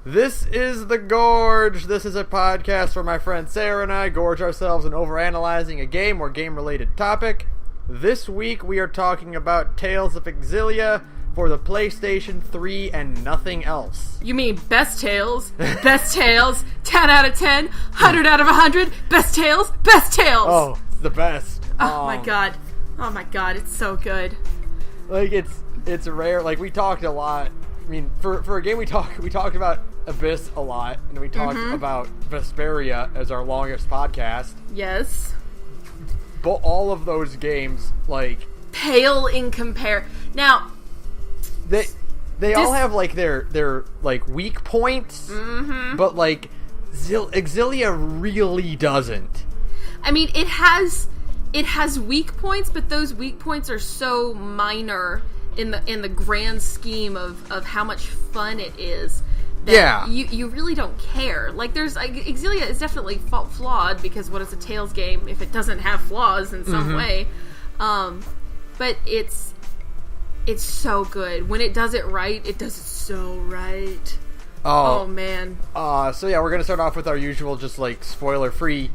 This is the Gorge. This is a podcast where my friend Sara and I gorge ourselves in overanalyzing a game or game-related topic. This week we are talking about Tales of Xillia for the PlayStation 3 and nothing else. You mean best Tales? Best Tales? 10 out of 10? 100 out of 100? Best Tales? Best Tales! Oh, it's the best. Oh my god. Oh my god, it's so good. Like, it's rare. Like, we talked a lot. I mean, for a game we talked about Abyss a lot, and we talked about Vesperia as our longest podcast. Yes. But all of those games, like... pale in compare. Now... They all have, like, their like, weak points, but, like, Xillia really doesn't. I mean, it has weak points, but those weak points are so minor in the grand scheme of how much fun it is that you really don't care. Like, there's Xillia is definitely flawed, because what is a Tales game if it doesn't have flaws in some way? But it's so good. When it does it right, it does it so right. Oh man. So yeah, we're gonna start off with our usual, just like, spoiler-free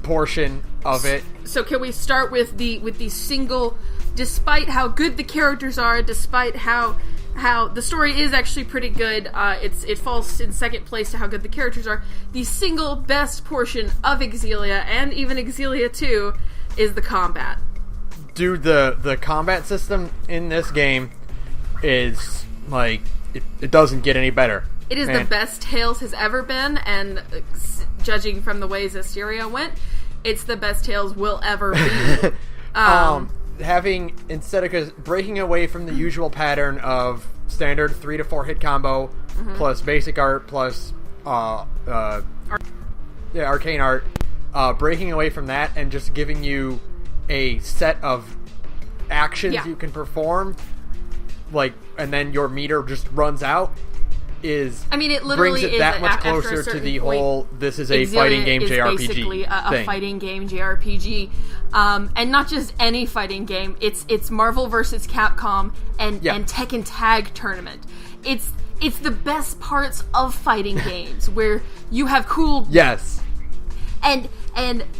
portion of it. So can we start with the single? Despite how good the characters are, despite how the story is actually pretty good, it falls in second place to how good the characters are. The single best portion of Xillia, and even Xillia 2, is the combat. Dude, the combat system in this game is, like, it doesn't get any better. It is the best Tales has ever been, and judging from the way Xillia went, it's the best Tales will ever be. Having, instead of breaking away from the usual pattern of standard 3 to 4 hit combo, plus basic art, plus arcane art, breaking away from that and just giving you a set of actions you can perform, like, and then your meter just runs out, it literally brings it that much closer to the whole, this is a fighting game JRPG basically a fighting game JRPG, and not just any fighting game. It's Marvel vs. Capcom and Tekken Tag Tournament. It's the best parts of fighting games where you have cool And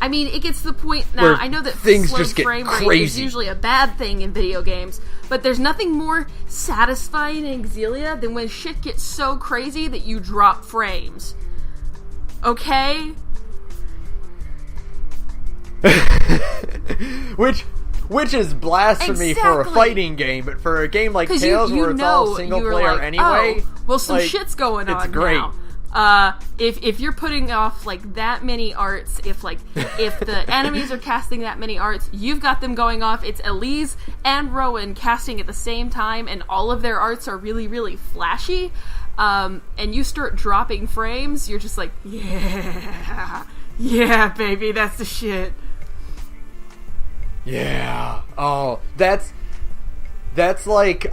I mean, it gets to the point now. I know that things slow just get frame rate crazy. is usually a bad thing in video games, but there's nothing more satisfying in Xillia than when shit gets so crazy that you drop frames. Okay? Which is blasphemy for a fighting game, but for a game like Tales, where it's all single player like, anyway. Oh, well, some shit's going on. It's great. Now. If you're putting off, like, that many arts, if the enemies are casting that many arts, you've got them going off. It's Elise and Rowan casting at the same time, and all of their arts are really, really flashy. And you start dropping frames, you're just like, yeah, baby, that's the shit. Yeah. Oh, that's like,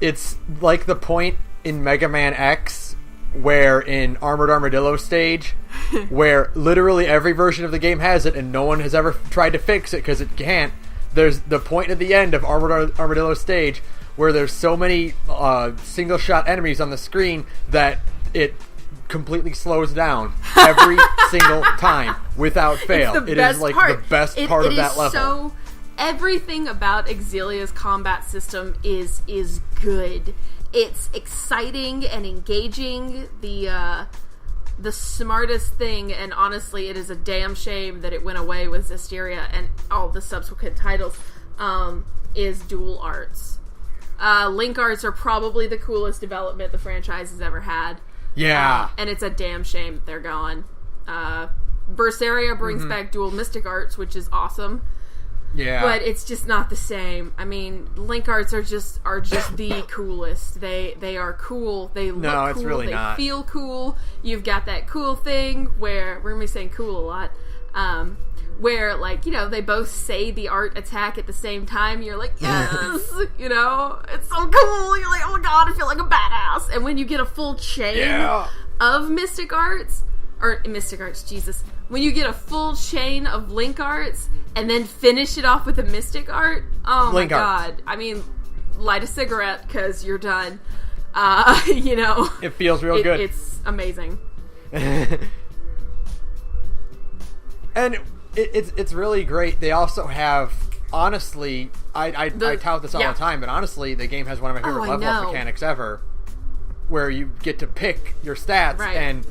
it's like the point in Mega Man X, where in Armored Armadillo stage, where literally every version of the game has it, and no one has ever tried to fix it because it can't. There's the point at the end of Armored Armadillo stage where there's so many single shot enemies on the screen that it completely slows down every single time without fail. It is like the best part of that level. So everything about Xillia's combat system is good. It's exciting and engaging. The smartest thing, and honestly, it is a damn shame that it went away with Zestiria and all the subsequent titles, is dual arts. Link arts are probably the coolest development the franchise has ever had. Yeah. And it's a damn shame that they're gone. Berseria brings back dual mystic arts, which is awesome. Yeah. But it's just not the same. I mean, Link arts are just the coolest. They are cool. They look cool. It's really they not. Feel cool. You've got that cool thing where we're gonna be saying cool a lot. Where, like, you know, they both say the art attack at the same time. You're like, yes, you know, it's so cool. You're like, oh my god, I feel like a badass. And when you get a full chain of mystic arts, Jesus. When you get a full chain of Link arts and then finish it off with a mystic art, oh my god. I mean, light a cigarette because you're done. It feels real good. It's amazing. And it's really great. They also have, honestly, I tout this all the time, but honestly, the game has one of my favorite level up mechanics ever, where you get to pick your stats, and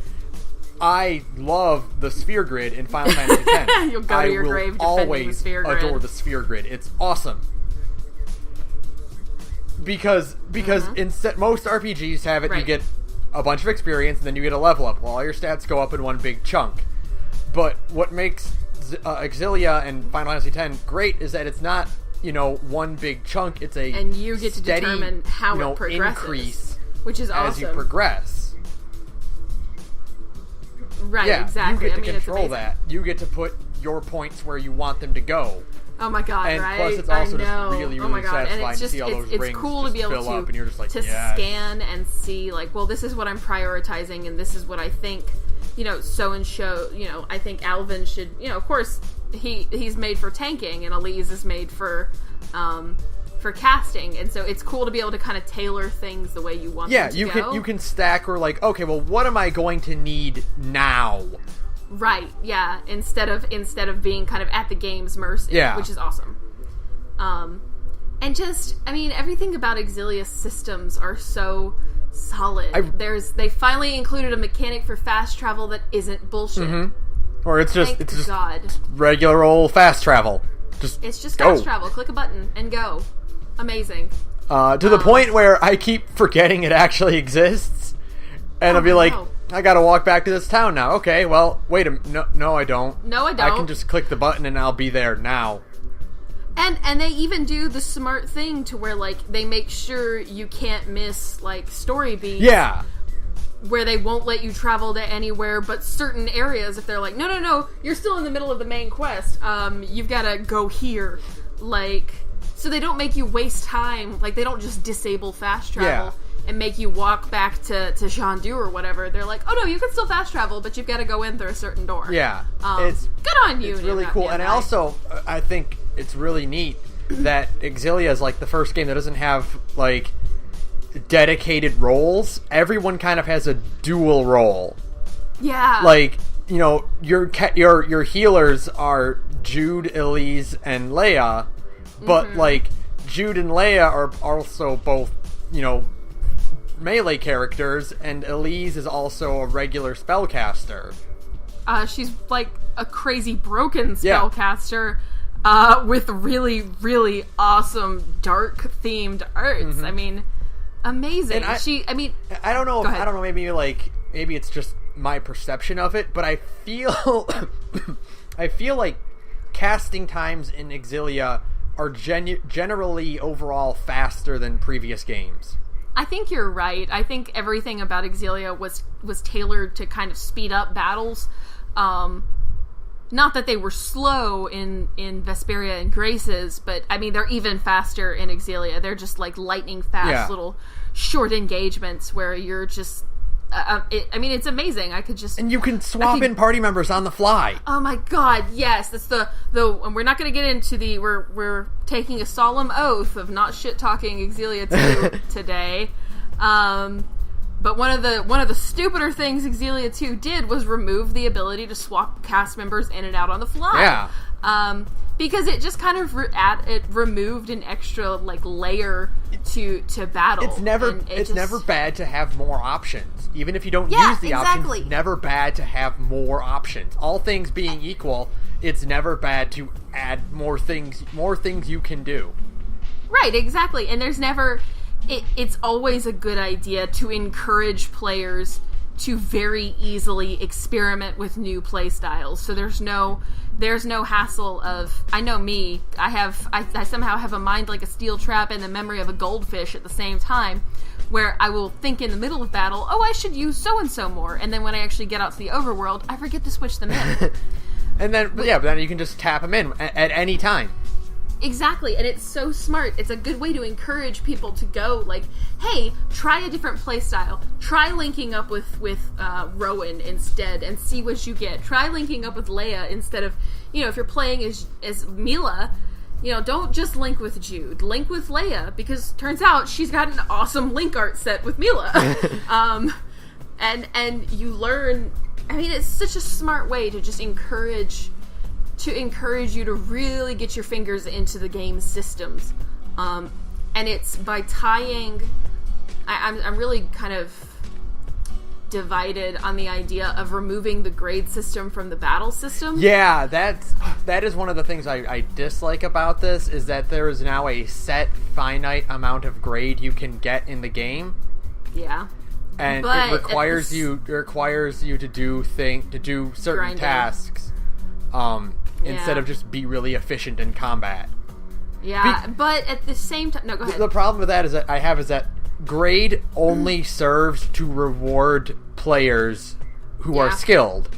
I love the sphere grid in Final Fantasy X. You'll go to your grave defending the sphere grid. I adore the sphere grid. It's awesome. Because instead, most RPGs have it, you get a bunch of experience, and then you get a level up. Well, all your stats go up in one big chunk. But what makes Xillia and Final Fantasy X great is that it's not, one big chunk. It's a and you get to steady, determine how it progresses, increase, which is awesome as you progress. Right, exactly. You get to control that. You get to put your points where you want them to go. Oh my god, and right? plus it's also just really, really satisfying and it's just, to see all those rings cool to be able fill up, and you're just like, to scan and see, like, well, this is what I'm prioritizing, and this is what I think, so and so, I think Alvin should, of course, he's made for tanking, and Elise is made for casting, and so it's cool to be able to kind of tailor things the way you want them to go. You can stack, or like, okay, well, what am I going to need now? Right, yeah, instead of being kind of at the game's mercy, which is awesome. And just, everything about Xillia's systems are so solid. They finally included a mechanic for fast travel that isn't bullshit. Mm-hmm. Or it's just God. Regular old fast travel. It's just fast travel. Click a button and go. Amazing. To the point where I keep forgetting it actually exists, and I'll be like, I gotta walk back to this town now. Okay, well, wait a minute. No, I don't. No, I don't. I can just click the button and I'll be there now. And they even do the smart thing to where, like, they make sure you can't miss, like, story beats. Yeah. Where they won't let you travel to anywhere but certain areas. If they're like, no, you're still in the middle of the main quest. You've gotta go here. Like, so they don't make you waste time. Like, they don't just disable fast travel and make you walk back to Jean-Du or whatever. They're like, oh no, you can still fast travel, but you've gotta go in through a certain door. Yeah. It's good on you. It's really cool. And I think it's really neat that Xillia is like the first game that doesn't have like dedicated roles. Everyone kind of has a dual role. Yeah. Like, your healers are Jude, Elise, and Leia, but like Jude and Leia are also both, melee characters, and Elise is also a regular spellcaster. She's like a crazy broken spellcaster. With really, really awesome dark themed arts. Mm-hmm. Amazing. I don't know. I don't know. Maybe it's just my perception of it, but I feel, I feel like casting times in Xillia are generally overall faster than previous games. I think you're right. I think everything about Xillia was tailored to kind of speed up battles. Not that they were slow in Vesperia and Graces, but they're even faster in Xillia. They're just like lightning fast little short engagements where you're just it's amazing. I could just... And you can swap in party members on the fly. Oh my god, yes. That's the and we're not going to get into we're taking a solemn oath of not shit-talking Xillia 2 today. But one of the stupider things Xillia 2 did was remove the ability to swap cast members in and out on the fly. Yeah. Because it just kind of it removed an extra layer to battle. It's never bad to have more options, even if you don't use the options. It's never bad to have more options. All things being equal, it's never bad to add more things you can do. Right, exactly. And there's never. It's always a good idea to encourage players to very easily experiment with new play styles. So there's no hassle of, I know me, I somehow have a mind like a steel trap and the memory of a goldfish at the same time, where I will think in the middle of battle, oh, I should use so-and-so more, and then when I actually get out to the overworld, I forget to switch them in. And then, but then you can just tap them in at any time. Exactly, and it's so smart. It's a good way to encourage people to go, like, hey, try a different playstyle. Try linking up with Rowan instead and see what you get. Try linking up with Leia instead of, if you're playing as Mila, don't just link with Jude. Link with Leia, because turns out she's got an awesome link art set with Mila. And you learn. I mean, it's such a smart way to just encourage you to really get your fingers into the game's systems. And it's by tying. I'm really kind of divided on the idea of removing the grade system from the battle system. Yeah, that is one of the things I dislike about this, is that there is now a set finite amount of grade you can get in the game. Yeah. And it requires you to do certain grinding tasks instead of just be really efficient in combat. Yeah, but at the same time... No, go ahead. The problem with that is that grade only serves to reward players who are skilled.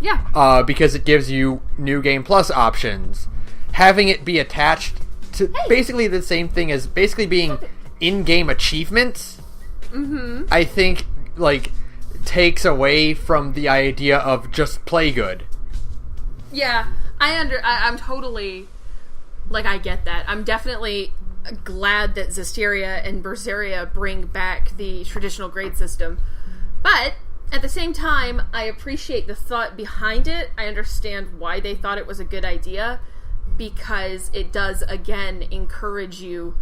Yeah. Because it gives you New Game Plus options. Having it be attached to basically the same thing as basically being in-game achievements, I think, takes away from the idea of just play good. Yeah, I'm totally... I get that. I'm definitely glad that Zestiria and Berseria bring back the traditional grade system. But, at the same time, I appreciate the thought behind it. I understand why they thought it was a good idea, because it does, again, encourage you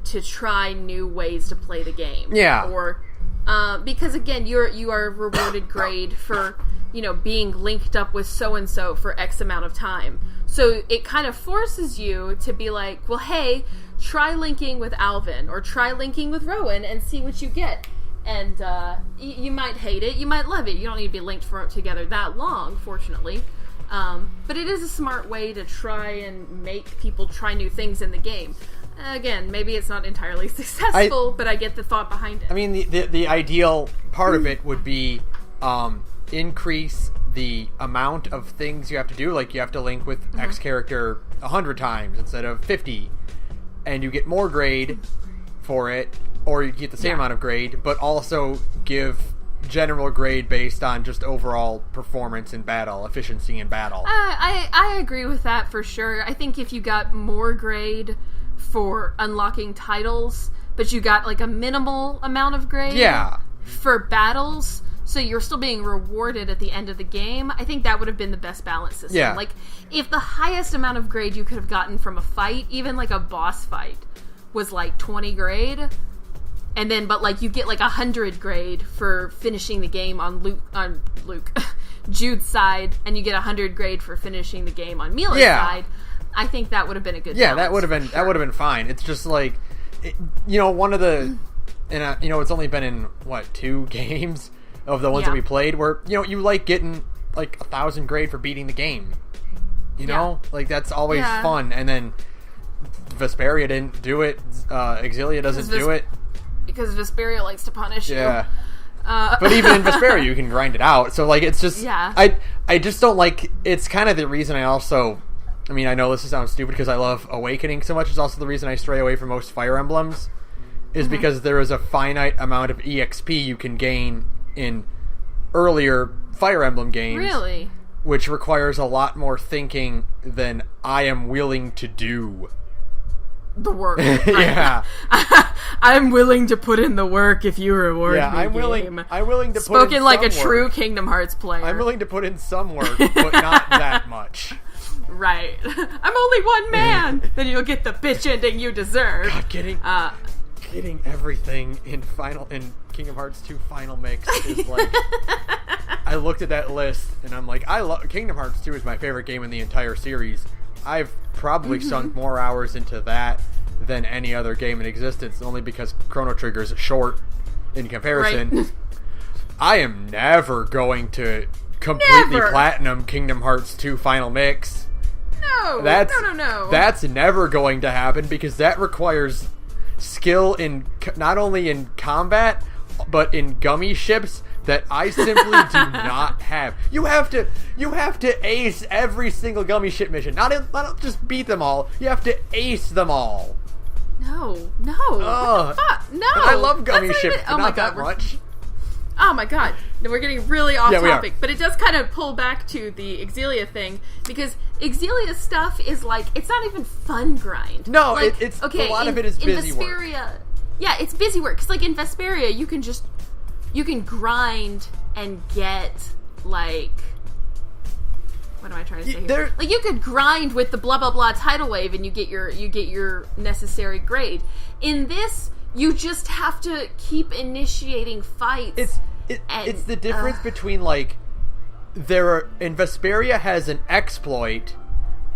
to try new ways to play the game. Yeah. Or, because, again, you are rewarded grade for, being linked up with so-and-so for X amount of time. So it kind of forces you to be like, well, hey, try linking with Alvin, or try linking with Rowan and see what you get. And you might hate it, you might love it. You don't need to be linked together that long, fortunately. But it is a smart way to try and make people try new things in the game. Again, maybe it's not entirely successful, but I get the thought behind it. I mean, the ideal part of it would be increase the amount of things you have to do. Like, you have to link with X character 100 times instead of 50. And you get more grade for it, or you get the same amount of grade, but also give general grade based on just overall performance in battle, efficiency in battle. I agree with that for sure. I think if you got more grade for unlocking titles, but you got a minimal amount of grade for battles, so you're still being rewarded at the end of the game, I think that would have been the best balance system. Yeah. If the highest amount of grade you could have gotten from a fight, even a boss fight, was 20 grade, and then you get 100 grade for finishing the game on Jude's side, and you get 100 grade for finishing the game on Mila's side, I think that would have been a good balance. That would have been fine. It's just one of the, and it's only been in 2 games of the ones that we played, where you getting 1,000 grade for beating the game. That's always fun. And then Vesperia didn't do it. Xillia doesn't do it because Vesperia likes to punish you. Yeah. But even in Vesperia, you can grind it out. So it's just I just don't like. It's kind of the reason I also. I mean, I know this sounds stupid because I love Awakening so much. It's also the reason I stray away from most Fire Emblems, is because there is a finite amount of EXP you can gain in earlier Fire Emblem games. Really? Which requires a lot more thinking than I am willing to do. The work. Yeah. I'm willing to put in the work if you reward me. I'm willing to put in Spoken like a some true work. Kingdom Hearts player. I'm willing to put in some work, but not that much. Right. I'm only one man. Then you'll get the bitch ending you deserve. God, getting everything in Kingdom Hearts 2 Final Mix is I looked at that list and I'm like, Kingdom Hearts 2 is my favorite game in the entire series. I've probably sunk more hours into that than any other game in existence, only because Chrono Trigger is short in comparison. Right. I am never going to completely platinum Kingdom Hearts 2 Final Mix. No. That's never going to happen, because that requires skill in not only in combat but in gummy ships that I simply do not have. You have to ace every single gummy ship mission. Not just beat them all. You have to ace them all. No. What the fuck? No. And I love gummy ships, but not that much. Oh my god. No, we're getting really off topic. We are. But it does kind of pull back to the Xillia thing. Because Xillia stuff is like, it's not even fun grind. No, like, it's a lot of it is busy work. Yeah, it's busy work. Because like in Vesperia, you can grind and get like... What am I trying to say here? Like, you could grind with the blah blah blah tidal wave and you get your necessary grade. In this, you just have to keep initiating fights. It's the difference between, like, in Vesperia has an exploit,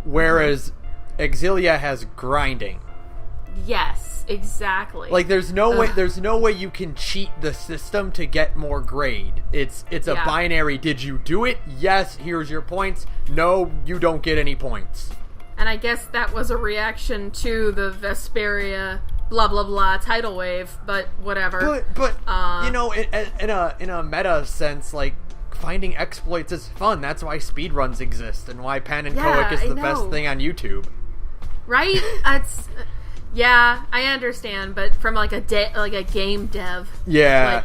whereas Xillia has grinding. Yes, exactly. Like, there's no way you can cheat the system to get more grade. It's a binary. Did you do it? Yes, here's your points. No, you don't get any points. And I guess that was a reaction to the Vesperia blah blah blah tidal wave, but whatever. But you know, in a meta sense, like, finding exploits is fun. That's why speedruns exist and why Pan and Koic is the best thing on YouTube. Right? Yeah, I understand, but from like a game dev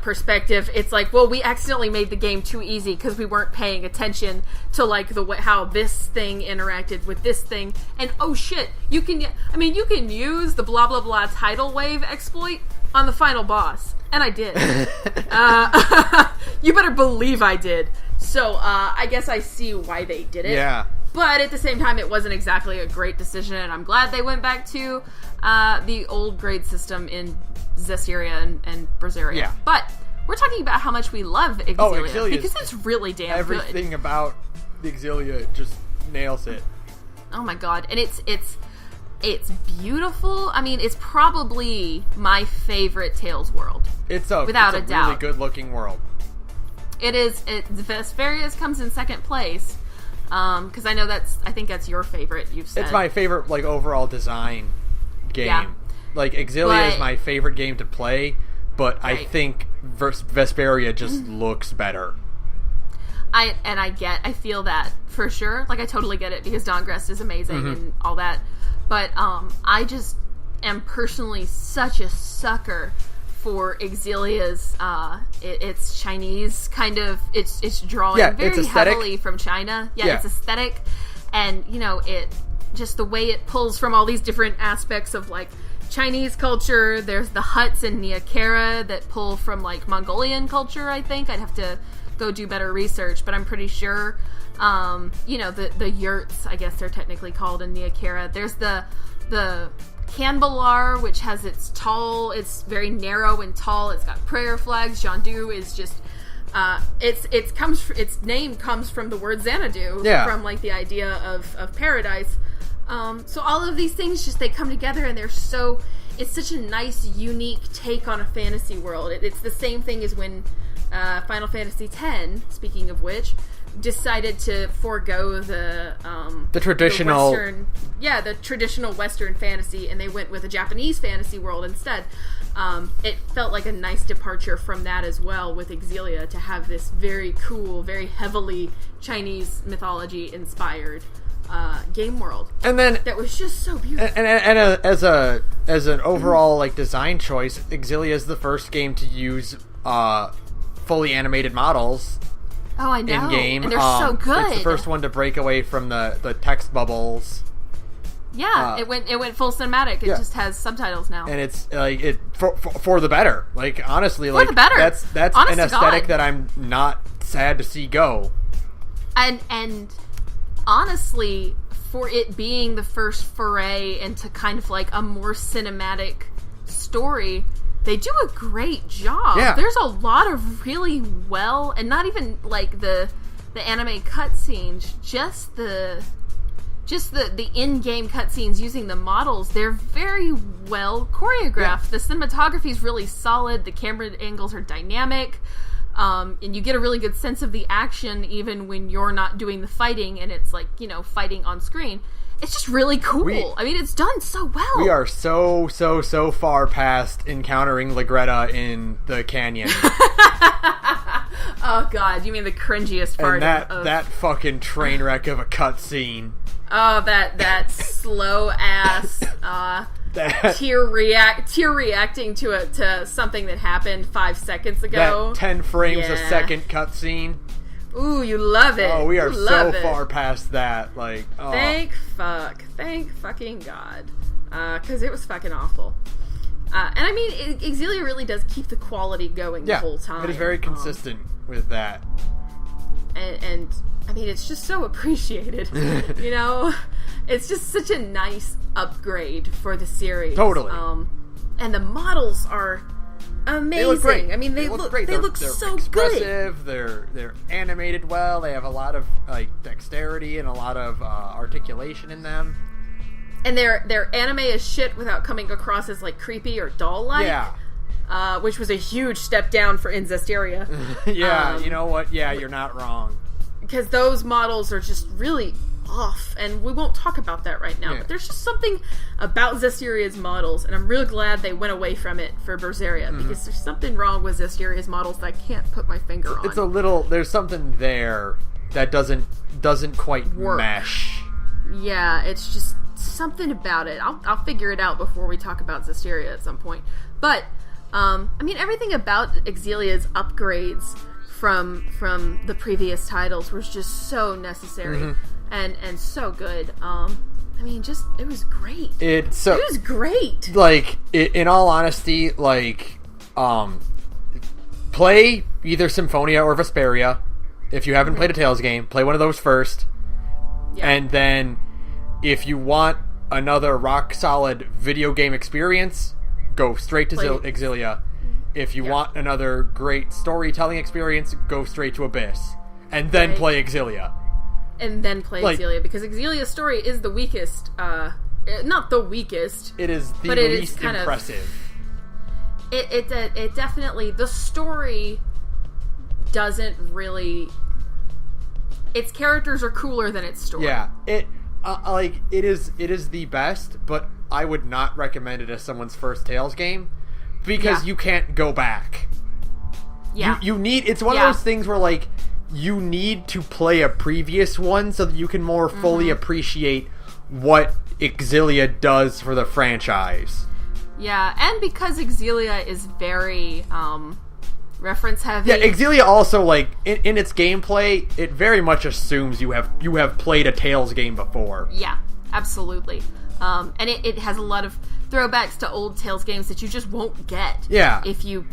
perspective, it's like, well, we accidentally made the game too easy because we weren't paying attention to like how this thing interacted with this thing, and oh shit, you can use the blah blah blah tidal wave exploit on the final boss, and I did. You better believe I did. So I guess I see why they did it. Yeah. But at the same time, it wasn't exactly a great decision, and I'm glad they went back to the old grade system in Zestiria and Berseria. Yeah. But we're talking about how much we love Xillia, because it's really damn everything good. Everything about the Xillia just nails it. Oh my god. And it's beautiful. I mean, it's probably my favorite Tales world. Without a doubt. Really good looking world. It is. Vesperia's comes in second place. Because I think that's your favorite, you've said. It's my favorite, like, overall design game. Yeah. Like, Xillia is my favorite game to play, but right. I think Vesperia just looks better. I feel that, for sure. Like, I totally get it, because Dawngrest is amazing and all that. But, I just am personally such a sucker for Xillia's, it's Chinese kind of, it's drawing very heavily from China. Yeah, it's aesthetic, and, you know, it, just the way it pulls from all these different aspects of, like, Chinese culture. There's the huts in Niakara that pull from, like, Mongolian culture, I think. I'd have to go do better research, but I'm pretty sure, you know, the yurts, I guess they're technically called in Niakara. There's the Canbalar, which has it's very narrow and tall. It's got prayer flags. Jandu is just, its name comes from the word Xanadu, from like the idea of paradise. So all of these things they come together, and it's such a nice, unique take on a fantasy world. It's the same thing as when Final Fantasy X, speaking of which, decided to forego the traditional the traditional Western fantasy, and they went with a Japanese fantasy world instead. It felt like a nice departure from that as well with Xillia, to have this very cool, very heavily Chinese mythology inspired game world, and then that was just so beautiful. And as an overall like design choice, Xillia is the first game to use fully animated models. Oh, I know. In game, and they're so good. It's the first one to break away from the text bubbles. Yeah, it went full cinematic. It just has subtitles now, and it's like for the better. Like, honestly, for the better. That's honest an aesthetic that I'm not sad to see go. And honestly, for it being the first foray into kind of like a more cinematic story, they do a great job. Yeah. There's a lot of really well, and not even like the anime cutscenes, just the in-game cutscenes using the models. They're very well choreographed. Yeah. The cinematography is really solid. The camera angles are dynamic. And you get a really good sense of the action even when you're not doing the fighting and it's like, you know, fighting on screen. It's just really cool. I mean, it's done so well. We are so far past encountering Legretta in the canyon. Oh god, you mean the cringiest part of that fucking train wreck of a cutscene. Oh, that slow ass tear reacting to something that happened 5 seconds ago. That 10 frames a second cutscene. Ooh, you love it. Oh, we are so far past that. Like, oh. Thank fucking God. Because it was fucking awful. And I mean, Xillia really does keep the quality going the whole time. It is very consistent with that. And I mean, it's just so appreciated. You know? It's just such a nice upgrade for the series. Totally. And the models are amazing. They look great. I mean, they look great. They look so expressive. good. They're animated well. They have a lot of like dexterity and a lot of articulation in them. And they're anime as shit without coming across as like creepy or doll-like. Yeah. Which was a huge step down for Zestiria. Yeah, you know what? Yeah, you're not wrong. Because those models are just really off, and we won't talk about that right now, but there's just something about Zestiria's models, and I'm really glad they went away from it for Berseria, because there's something wrong with Zestiria's models that I can't put my finger on. It's a little, there's something there that doesn't quite mesh. Yeah, it's just something about it. I'll figure it out before we talk about Zestiria at some point. But, I mean, everything about Xillia's upgrades from the previous titles was just so necessary and so good. I mean, just it was great. It was great. Like, in all honesty, like, play either Symphonia or Vesperia. If you haven't played a Tales game, play one of those first. Yeah. And then, if you want another rock solid video game experience, go straight to Xillia. If you want another great storytelling experience, go straight to Abyss. And then play Xillia. And then play Xillia, because Xillia's story is the weakest. Not the weakest. It is the least impressive. It definitely... The story doesn't really... Its characters are cooler than its story. Yeah. It is the best, but I would not recommend it as someone's first Tales game. Because you can't go back. Yeah. You need... It's one of those things where, like, you need to play a previous one so that you can more fully appreciate what Xillia does for the franchise. Yeah, and because Xillia is very, reference heavy. Yeah, Xillia also, like, in its gameplay, it very much assumes you have played a Tales game before. Yeah, absolutely. And it has a lot of throwbacks to old Tales games that you just won't get. Yeah. If you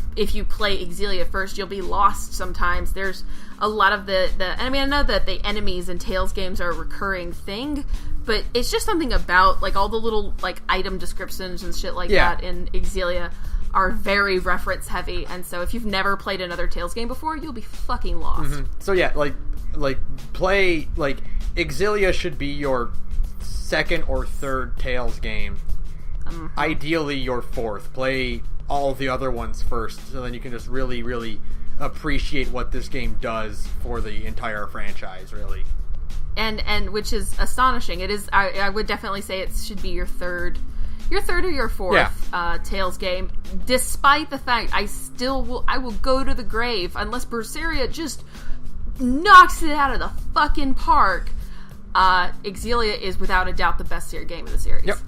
play Xillia first, you'll be lost sometimes. There's a lot of and I mean, I know that the enemies in Tales games are a recurring thing, but it's just something about, like, all the little, like, item descriptions and shit like that in Xillia are very reference heavy, and so if you've never played another Tales game before, you'll be fucking lost. So yeah, like play, like, Xillia should be your second or third Tales game. Ideally your fourth. Play all the other ones first, so then you can just really, really appreciate what this game does for the entire franchise, really. And which is astonishing. It is. I would definitely say it should be your third or your fourth Tales game, despite the fact I will go to the grave unless Berseria just knocks it out of the fucking park. Xillia is without a doubt the best game of the series. Yep.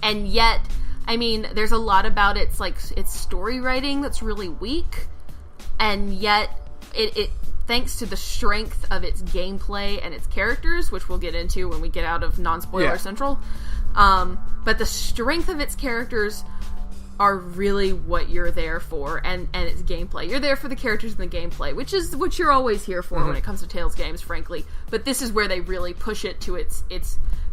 And yet, I mean, there's a lot about its story writing that's really weak, and yet it thanks to the strength of its gameplay and its characters, which we'll get into when we get out of non-spoiler central. But the strength of its characters are really what you're there for, and its gameplay. You're there for the characters and the gameplay, which is what you're always here for when it comes to Tales games, frankly. But this is where they really push it to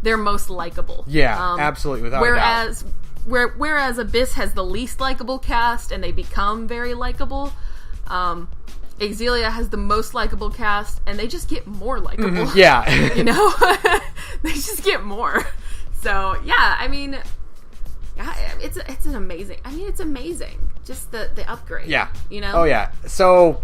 their most likable. Yeah, absolutely, without a doubt. Whereas Abyss has the least likable cast, and they become very likable, Xillia has the most likable cast, and they just get more likable. Yeah. You know? They just get more. So, yeah, I mean... It's an amazing... I mean, it's amazing. Just the upgrade. Yeah. You know? Oh, yeah. So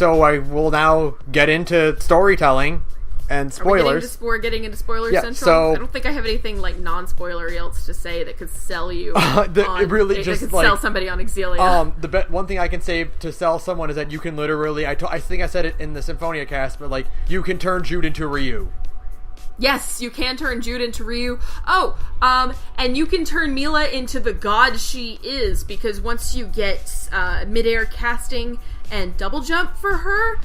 I will now get into storytelling and spoilers. We're getting into spoilers central? So, I don't think I have anything, like, non-spoilery else to say that could sell you sell somebody on Xillia. One thing I can say to sell someone is that you can literally... I think I said it in the Symphonia cast, but, like, you can turn Jude into Ryu. Yes, you can turn Jude into Ryu. Oh, and you can turn Mila into the god she is, because once you get midair casting and double jump for her,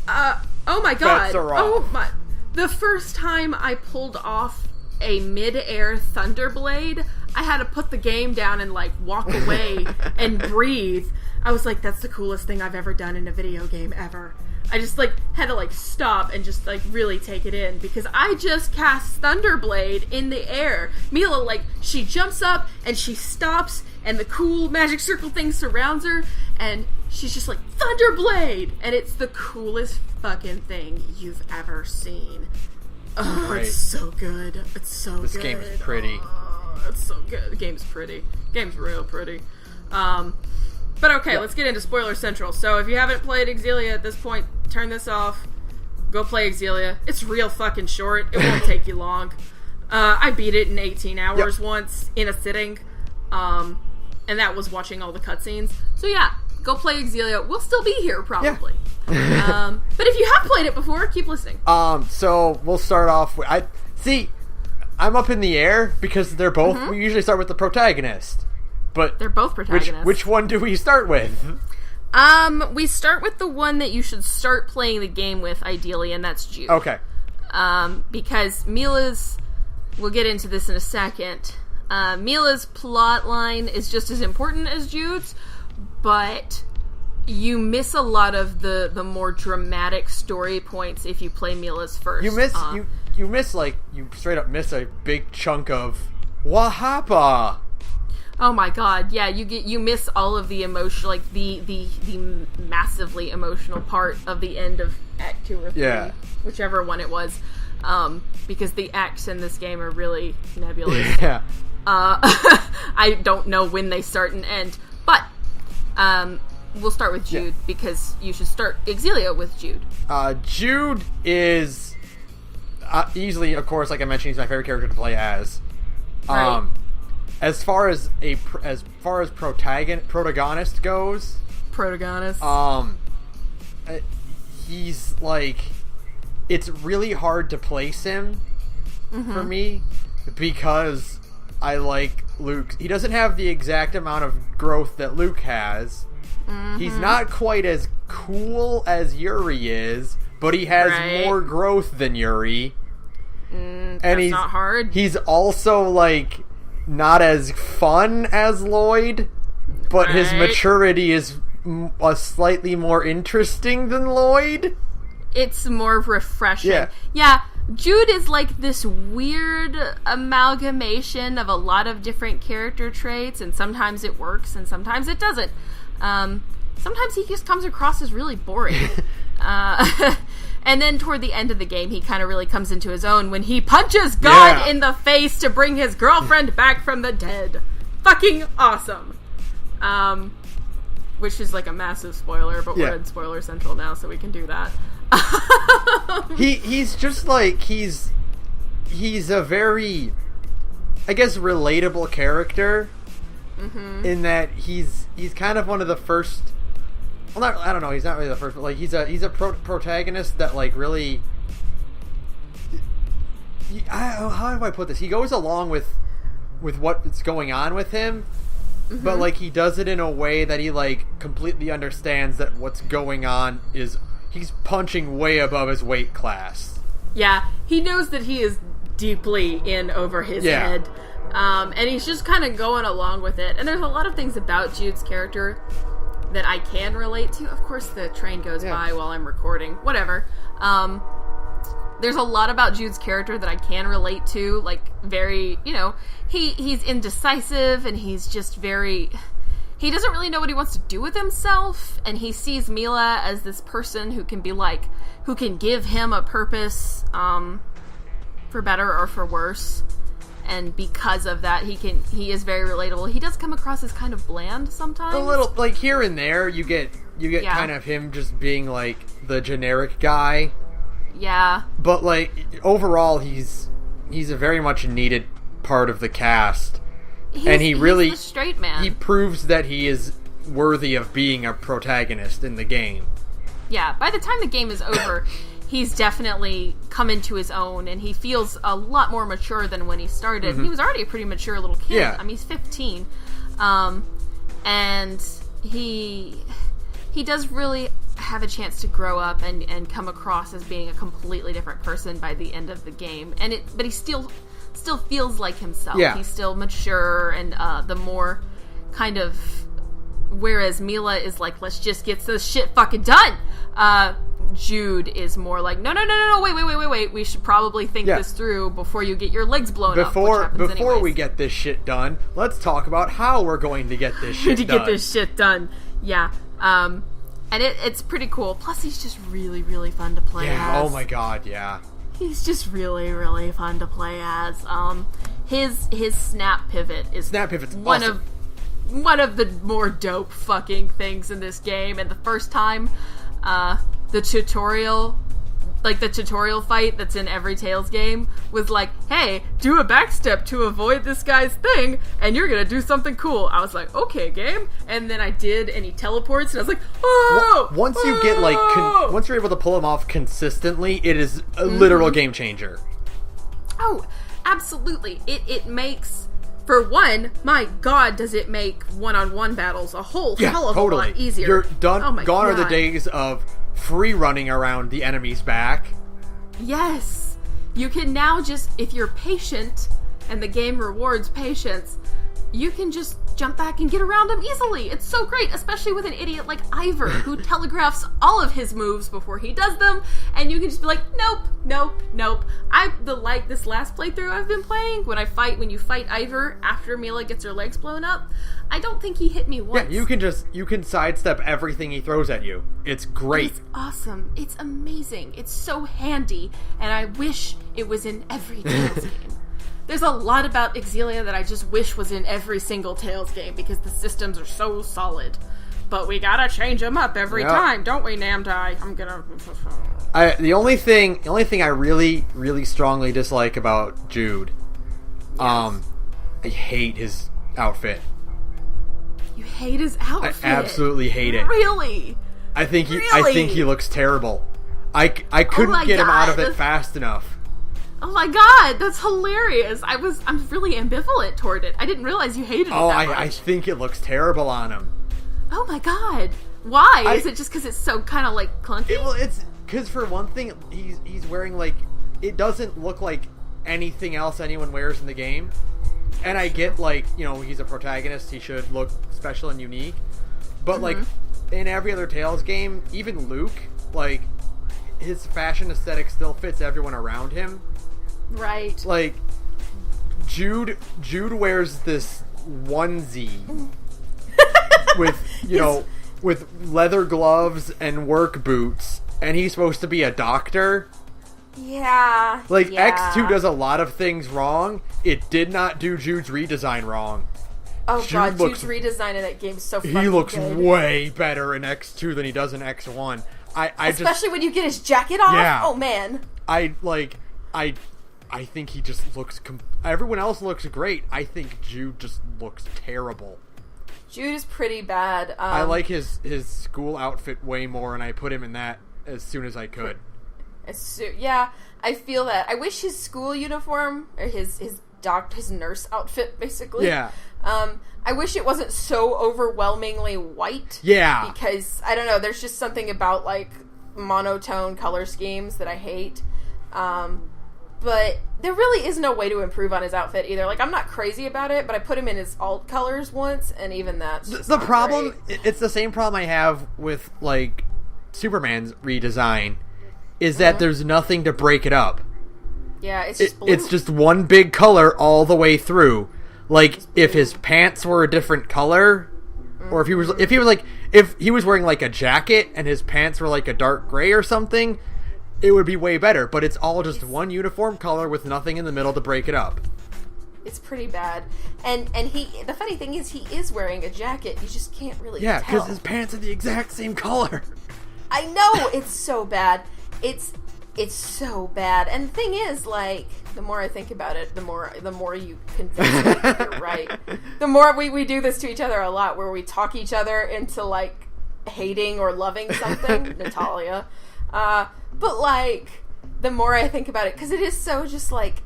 oh my god. Oh my. The first time I pulled off a midair Thunderblade, I had to put the game down and, like, walk away and breathe. I was like, that's the coolest thing I've ever done in a video game ever. I just, like, had to, like, stop and just, like, really take it in, because I just cast Thunderblade in the air. Mila, like, she jumps up and she stops, and the cool magic circle thing surrounds her, and she's just like, Thunderblade! And it's the coolest fucking thing you've ever seen. Oh, right. It's so good. It's so good. This game is pretty. Oh, it's so good. The game's pretty. The game's real pretty. But okay, let's get into Spoiler Central. So if you haven't played Xillia at this point, turn this off. Go play Xillia. It's real fucking short. It won't take you long. I beat it in 18 hours once in a sitting. And that was watching all the cutscenes. So yeah, go play Xillia. We'll still be here, probably. Yeah. But if you have played it before, keep listening. So we'll start off with... I'm up in the air because they're both... Mm-hmm. We usually start with the protagonist. But they're both protagonists. Which one do we start with? We start with the one that you should start playing the game with, ideally, and that's Jude. Okay. Because Mila's... We'll get into this in a second. Mila's plot line is just as important as Jude's, but you miss a lot of the more dramatic story points if you play Mila's first. You straight up miss a big chunk of Wahapa. Oh my god, yeah, you miss all of the emotion, like the massively emotional part of the end of Act 2 or 3, whichever one it was, because the acts in this game are really nebulous. Yeah. I don't know when they start and end, but we'll start with Jude, because you should start Xillia with Jude. Jude is easily, of course, like I mentioned, he's my favorite character to play as. Right. As far as protagonist goes, he's like, it's really hard to place him for me, because I like Luke. He doesn't have the exact amount of growth that Luke has. Mm-hmm. He's not quite as cool as Yuri is, but he has more growth than Yuri. And he's not hard. He's also, like, not as fun as Lloyd, but his maturity is slightly more interesting than Lloyd. It's more refreshing. Yeah, Jude is like this weird amalgamation of a lot of different character traits, and sometimes it works and sometimes it doesn't. Sometimes he just comes across as really boring. And then toward the end of the game, he kind of really comes into his own when he punches God in the face to bring his girlfriend back from the dead. Fucking awesome. Which is like a massive spoiler, but we're in Spoiler Central now, so we can do that. He's just like, he's a very, I guess, relatable character. Mm-hmm. In that he's kind of one of the first. Well, I don't know. He's not really the first, but like he's a protagonist that, like, really. How do I put this? He goes along with what's going on with him, but like he does it in a way that he, like, completely understands that what's going on is he's punching way above his weight class. Yeah, he knows that he is deeply in over his head. And he's just kind of going along with it. And there's a lot of things about Jude's character that I can relate to. Of course, the train goes by while I'm recording. Whatever. There's a lot about Jude's character that I can relate to. Like, very, he's indecisive, and he's just very... He doesn't really know what he wants to do with himself, and he sees Mila as this person who can be like... who can give him a purpose, for better or for worse. And because of that, he is very relatable. He does come across as kind of bland sometimes. A little, like, here and there, you get kind of him just being, like, the generic guy. Yeah. But, like, overall, he's a very much needed part of the cast. He's the straight man. He proves that he is worthy of being a protagonist in the game. Yeah, by the time the game is over, he's definitely come into his own, and he feels a lot more mature than when he started. He was already a pretty mature little kid. Yeah. I mean, he's 15. And he does really have a chance to grow up and come across as being a completely different person by the end of the game. But he still feels like himself. Yeah. He's still mature, and the more kind of... Whereas Mila is like, let's just get this shit fucking done. Jude is more like, no, wait. We should probably think this through before you get your legs blown up. Before we get this shit done, let's talk about how we're going to get this shit done. Get this shit done. Yeah. And it's pretty cool. Plus, he's just really, really fun to play as. Oh my god, yeah. He's just really, really fun to play as. His snap pivot is awesome. One of the more dope fucking things in this game. And the first time, the tutorial fight that's in every Tales game was like, hey, do a backstep to avoid this guy's thing, and you're gonna do something cool. I was like, okay, game. And then I did, and he teleports, and I was like, oh! Once you get, once you're able to pull him off consistently, it is a literal game changer. Oh, absolutely. It makes... For one, my god, does it make one-on-one battles a whole hell of a lot easier. You're done. Oh my gone god. are the days of free running around the enemy's back. Yes. You can now just, if you're patient, and the game rewards patience, you can just jump back and get around him easily. It's so great, especially with an idiot like Ivor, who telegraphs all of his moves before he does them, and you can just be like, nope. This last playthrough I've been playing, when you fight Ivor after Mila gets her legs blown up, I don't think he hit me once. Yeah, you can sidestep everything he throws at you. It's great. It's awesome. It's amazing. It's so handy, and I wish it was in every Tales game. There's a lot about Xillia that I just wish was in every single Tales game, because the systems are so solid. But we gotta change them up every time, don't we, Namdai? I'm gonna... The only thing I really, really strongly dislike about Jude, I hate his outfit. You hate his outfit? I absolutely hate it. Really? I think he looks terrible. I couldn't get him out of it fast enough. Oh my god, that's hilarious. I'm really ambivalent toward it. I didn't realize you hated it that much. I think it looks terrible on him. Oh my god. Why? Is it just because it's so kind of clunky? It's because for one thing, he's wearing it doesn't look like anything else anyone wears in the game. And I get he's a protagonist, he should look special and unique. But in every other Tales game, even Luke, his fashion aesthetic still fits everyone around him. Right. Jude wears this onesie with leather gloves and work boots, and he's supposed to be a doctor. Yeah. X2 does a lot of things wrong. It did not do Jude's redesign wrong. Oh Jude's redesign in that game is so fucking good. He looks way better in X2 than he does in X1. Especially when you get his jacket off. Yeah. Oh man. I think he just looks... everyone else looks great. I think Jude just looks terrible. Jude is pretty bad. I like his school outfit way more, and I put him in that as soon as I could. Yeah, I feel that. I wish his school uniform, or his nurse outfit, basically. Yeah. I wish it wasn't so overwhelmingly white. Yeah. Because, I don't know, there's just something about, monotone color schemes that I hate. But there really is no way to improve on his outfit either. I'm not crazy about it, but I put him in his alt colors once, and even that's just the problem. Great. It's the same problem I have with Superman's redesign, is that there's nothing to break it up. Yeah, it's just blue. It's just one big color all the way through. If his pants were a different color, or if he was wearing a jacket and his pants were a dark gray or something, it would be way better, but it's all just one uniform color with nothing in the middle to break it up. It's pretty bad. And the funny thing is, he is wearing a jacket. You just can't really tell. Yeah, because his pants are the exact same color. I know! It's so bad. It's so bad. And the thing is, the more I think about it, the more you convince me you're right. The more we do this to each other a lot, where we talk each other into, hating or loving something. Natalia. But, like, the more I think about it, because it is so just, like,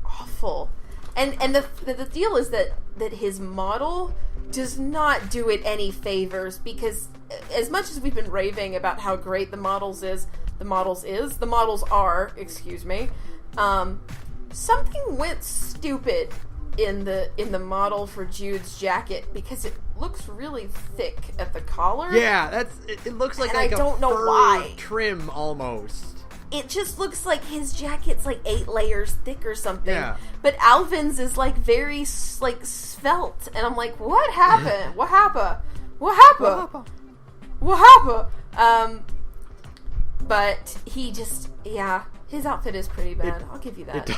awful. And the deal is that his model does not do it any favors, because as much as we've been raving about how great the models are, something went stupid in the model for Jude's jacket, because it looks really thick at the collar. Yeah, it looks like, I don't know why. Trim almost. It just looks like his jacket's like 8 layers thick or something. Yeah. But Alvin's is like very like svelte, and I'm like, what happened? What happened? But he just, his outfit is pretty bad. I'll give you that.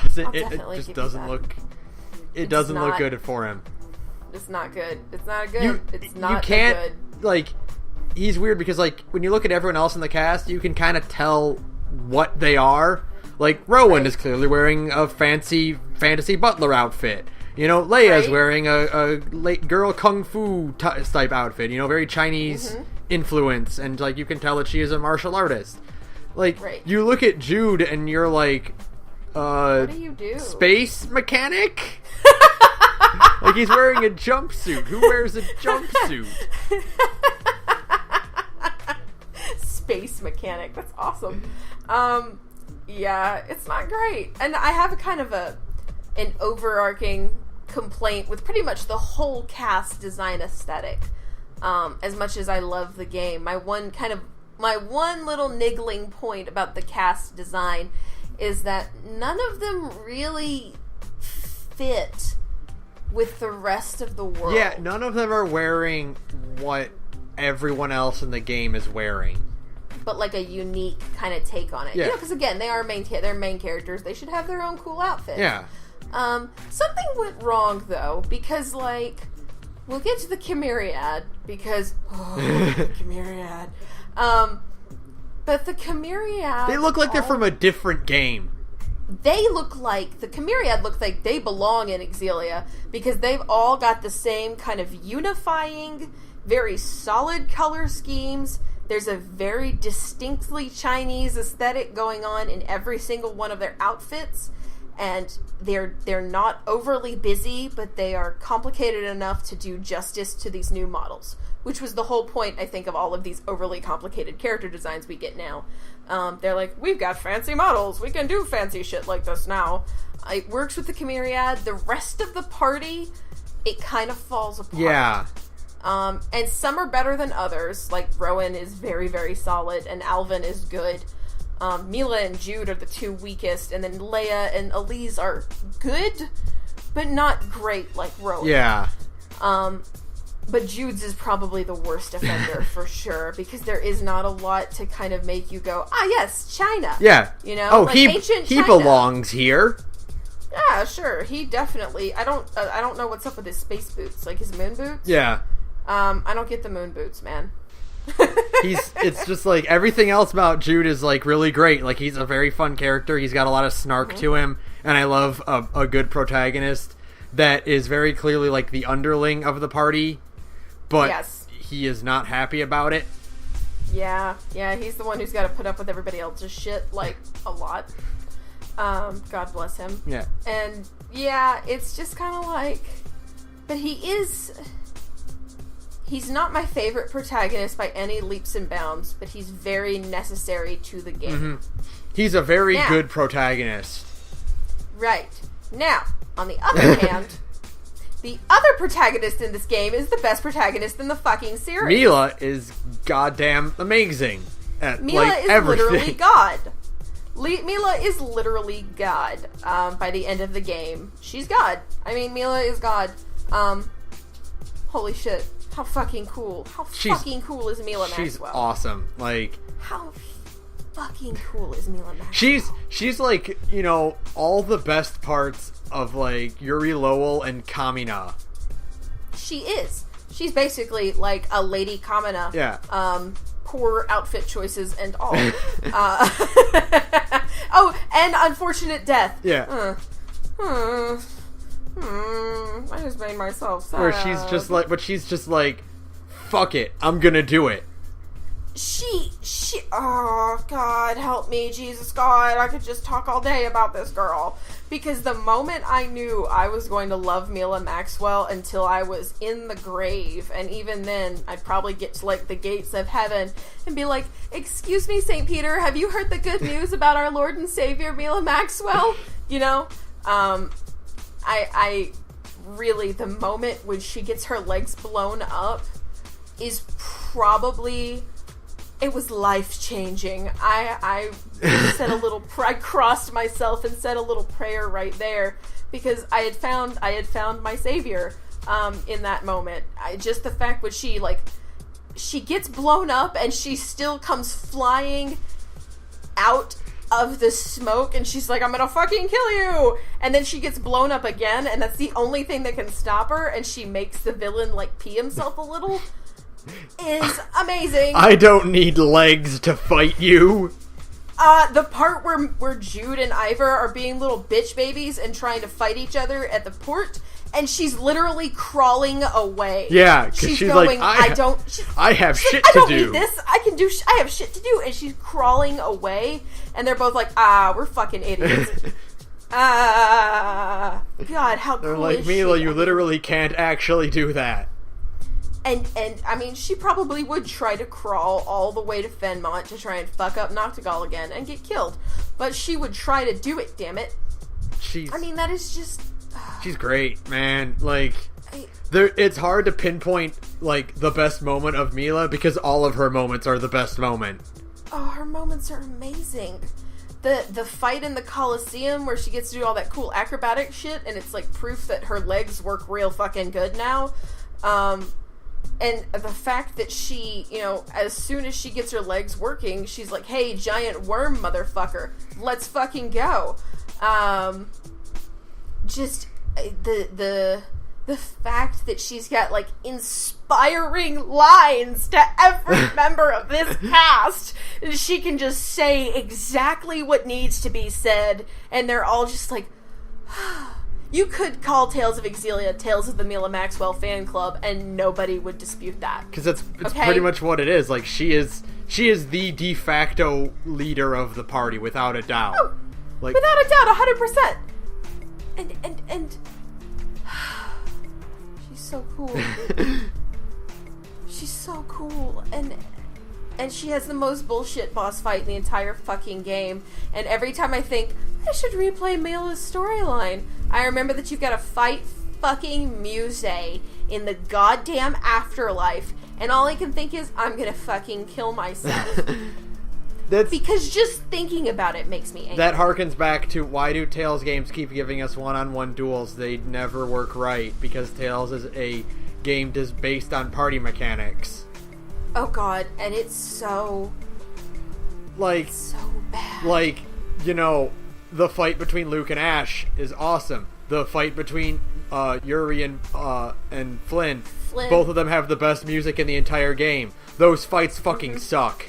It doesn't look good for him. It's not good. It's not good. You can't, like, he's weird because, like, when you look at everyone else in the cast, you can kind of tell what they are. Like, Rowan is clearly wearing a fancy fantasy butler outfit. You know, Leia's wearing a late girl kung fu type outfit. You know, very Chinese influence, and, like, you can tell that she is a martial artist. Like, you look at Jude and you're like, what do you do? Space mechanic? Like, he's wearing a jumpsuit. Who wears a jumpsuit? Space mechanic. That's awesome. It's not great. And I have a kind of an overarching complaint with pretty much the whole cast design aesthetic. As much as I love the game, my one little niggling point about the cast design is that none of them really fit with the rest of the world. Yeah, none of them are wearing what everyone else in the game is wearing. But like a unique kind of take on it. Yeah. You know, because again, they're main characters. They should have their own cool outfits. Yeah. Something went wrong, though, because, like, we'll get to the Chimeriad, because, the Chimeriad. But the Chimeriad... They look like they're from a different game. The Chimeriad look like they belong in Xillia, because they've all got the same kind of unifying, very solid color schemes. There's a very distinctly Chinese aesthetic going on in every single one of their outfits, and they're not overly busy, but they are complicated enough to do justice to these new models, which was the whole point, I think, of all of these overly complicated character designs we get now. They're like, we've got fancy models, we can do fancy shit like this now. It works with the Chimeriad. The rest of the party, it kind of falls apart. Yeah. And some are better than others. Like, Rowan is very, very solid, and Alvin is good. Mila and Jude are the two weakest, and then Leia and Elise are good, but not great like Rowan. Yeah. But Jude's is probably the worst offender for sure, because there is not a lot to kind of make you go, yes, China. Yeah. You know? Oh, like he China. belongs here. Yeah, sure. He definitely... I don't know what's up with his space boots. Like, his moon boots? Yeah. I don't get the moon boots, man. It's just like everything else about Jude is like really great. Like, he's a very fun character. He's got a lot of snark to him, and I love a good protagonist that is very clearly like the underling of the party, but he is not happy about it. Yeah, he's the one who's got to put up with everybody else's shit, like, a lot. God bless him. Yeah. And, it's just kind of like... But he's not my favorite protagonist by any leaps and bounds, but he's very necessary to the game. Mm-hmm. He's a very good protagonist. Right. Now, on the other hand, the other protagonist in this game is the best protagonist in the fucking series. Mila is goddamn amazing at, Mila like, is everything. literally God. Mila is literally God by the end of the game. She's God. I mean, Mila is God. Holy shit. How fucking cool. Fucking cool is Mila Maxwell? She's awesome. Like... How fucking cool is Mila Maxwell? She's like, you know, all the best parts of, like, Yuri Lowell and Kamina. She is. She's basically like a Lady Kamina. Yeah. Poor outfit choices and all. Oh, and unfortunate death. Yeah. I just made myself sad. Where she's just like, fuck it, I'm gonna do it. She oh God, help me, Jesus God, I could just talk all day about this girl. Because the moment I knew I was going to love Mila Maxwell until I was in the grave, and even then, I'd probably get to, like, the gates of heaven and be like, excuse me, St. Peter, have you heard the good news about our Lord and Savior, Mila Maxwell? You know? I really, the moment when she gets her legs blown up is probably... It was life-changing. I said a little... I crossed myself and said a little prayer right there because I had found my savior in that moment. Just the fact when she gets blown up and she still comes flying out of the smoke and she's like, I'm gonna fucking kill you! And then she gets blown up again and that's the only thing that can stop her and she makes the villain, like, pee himself a little... is amazing. I don't need legs to fight you. The part where Jude and Ivor are being little bitch babies and trying to fight each other at the port, and she's literally crawling away. Yeah, because she's going, like, I have shit to do. I don't need this. I have shit to do, and she's crawling away, and they're both like, we're fucking idiots. God, how cool they're like, is Mila, she? you literally can't actually do that. And I mean, she probably would try to crawl all the way to Fenmont to try and fuck up Noctigal again and get killed. But she would try to do it, damn it. That is just... She's great, man. Like, it's hard to pinpoint, like, the best moment of Mila because all of her moments are the best moment. Oh, her moments are amazing. The fight in the Coliseum where she gets to do all that cool acrobatic shit and it's, like, proof that her legs work real fucking good now. And the fact that she, you know, as soon as she gets her legs working, she's like, hey, giant worm motherfucker, let's fucking go. Just the fact that she's got, like, inspiring lines to every member of this cast. She can just say exactly what needs to be said, and they're all just like... You could call Tales of Xillia Tales of the Mila Maxwell fan club, and nobody would dispute that. Because it's pretty much what it is. Like, she is the de facto leader of the party, without a doubt. Oh, like, without a doubt, 100%. And she's so cool. She's so cool, and she has the most bullshit boss fight in the entire fucking game. And every time I think, I should replay Mila's storyline, I remember that you've got to fight fucking Muse in the goddamn afterlife. And all I can think is, I'm gonna fucking kill myself. Because just thinking about it makes me angry. That harkens back to, why do Tales games keep giving us one-on-one duels? They never work right, because Tales is a game just based on party mechanics. Oh god, and it's so... Like... so bad. Like, you know... The fight between Luke and Ash is awesome. The fight between Yuri and Flynn, both of them have the best music in the entire game. Those fights fucking suck.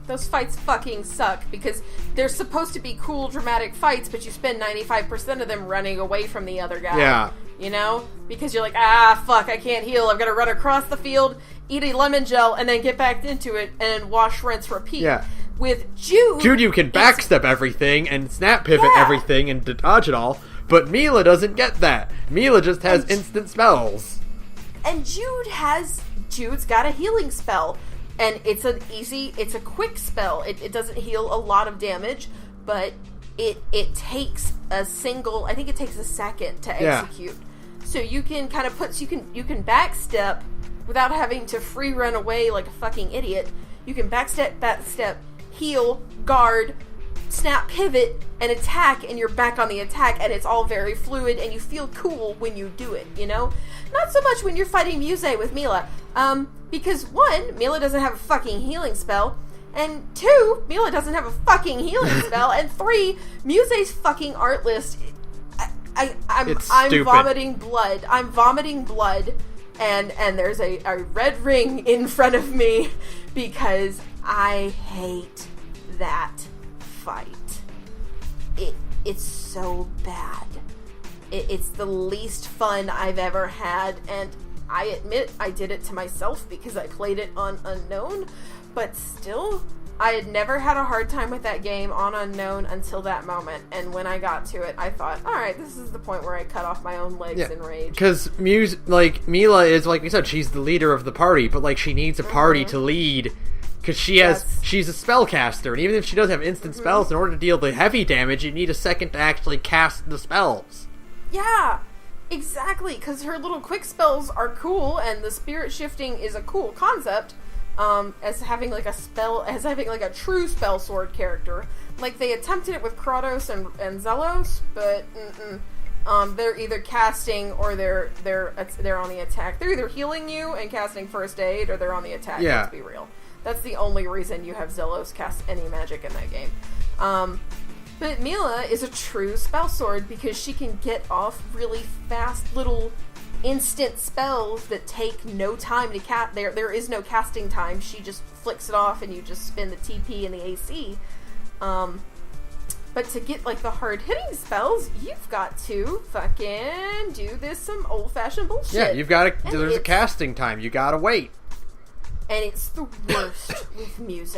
Those fights fucking suck because they're supposed to be cool, dramatic fights, but you spend 95% of them running away from the other guy. Yeah. You know? Because you're like, fuck, I can't heal. I've got to run across the field, eat a lemon gel, and then get back into it, and wash, rinse, repeat. Yeah. With Jude... Jude, you can backstep everything and snap pivot everything and dodge it all, but Mila doesn't get that. Mila just has instant spells. And Jude's got a healing spell. And it's a quick spell. It doesn't heal a lot of damage, but it takes I think it takes a second to execute. So you can kind of you can backstep without having to free run away like a fucking idiot. You can backstep, heal, guard, snap, pivot, and attack, and you're back on the attack, and it's all very fluid, and you feel cool when you do it, you know? Not so much when you're fighting Muse with Mila, because one, Mila doesn't have a fucking healing spell, and two, Mila doesn't have a fucking healing spell, and three, Muse's fucking art list, I'm vomiting blood. I'm vomiting blood, and there's a red ring in front of me, because I hate that fight. It's so bad. It's the least fun I've ever had, and I admit I did it to myself because I played it on Unknown, but still, I had never had a hard time with that game on Unknown until that moment, and when I got to it, I thought, alright, this is the point where I cut off my own legs in rage. Because Mila is, like we said, she's the leader of the party, but, like, she needs a party to lead, because she's a spellcaster, and even if she does have instant spells, in order to deal the heavy damage, you need a second to actually cast the spells. Yeah, exactly, because her little quick spells are cool, and the spirit shifting is a cool concept, as having like a true spell sword character. Like, they attempted it with Kratos and Zelos, but they're either casting or they're on the attack. They're either healing you and casting first aid, or they're on the attack. Yeah. Let's be real. That's the only reason you have Zelos cast any magic in that game. But Mila is a true spell sword because she can get off really fast little instant spells that take no time to cast. There is no casting time. She just flicks it off and you just spin the TP and the AC. But to get, like, the hard-hitting spells, you've got to fucking do this some old-fashioned bullshit. Yeah, you've got to... There's a casting time. You gotta wait. And it's the worst with Muse.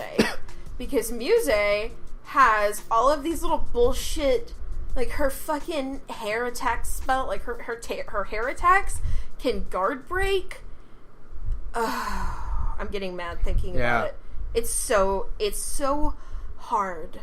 Because Muse has all of these little bullshit... Like, her fucking hair attack spell, like, her hair attacks can guard break. I'm getting mad thinking about it. It's so hard.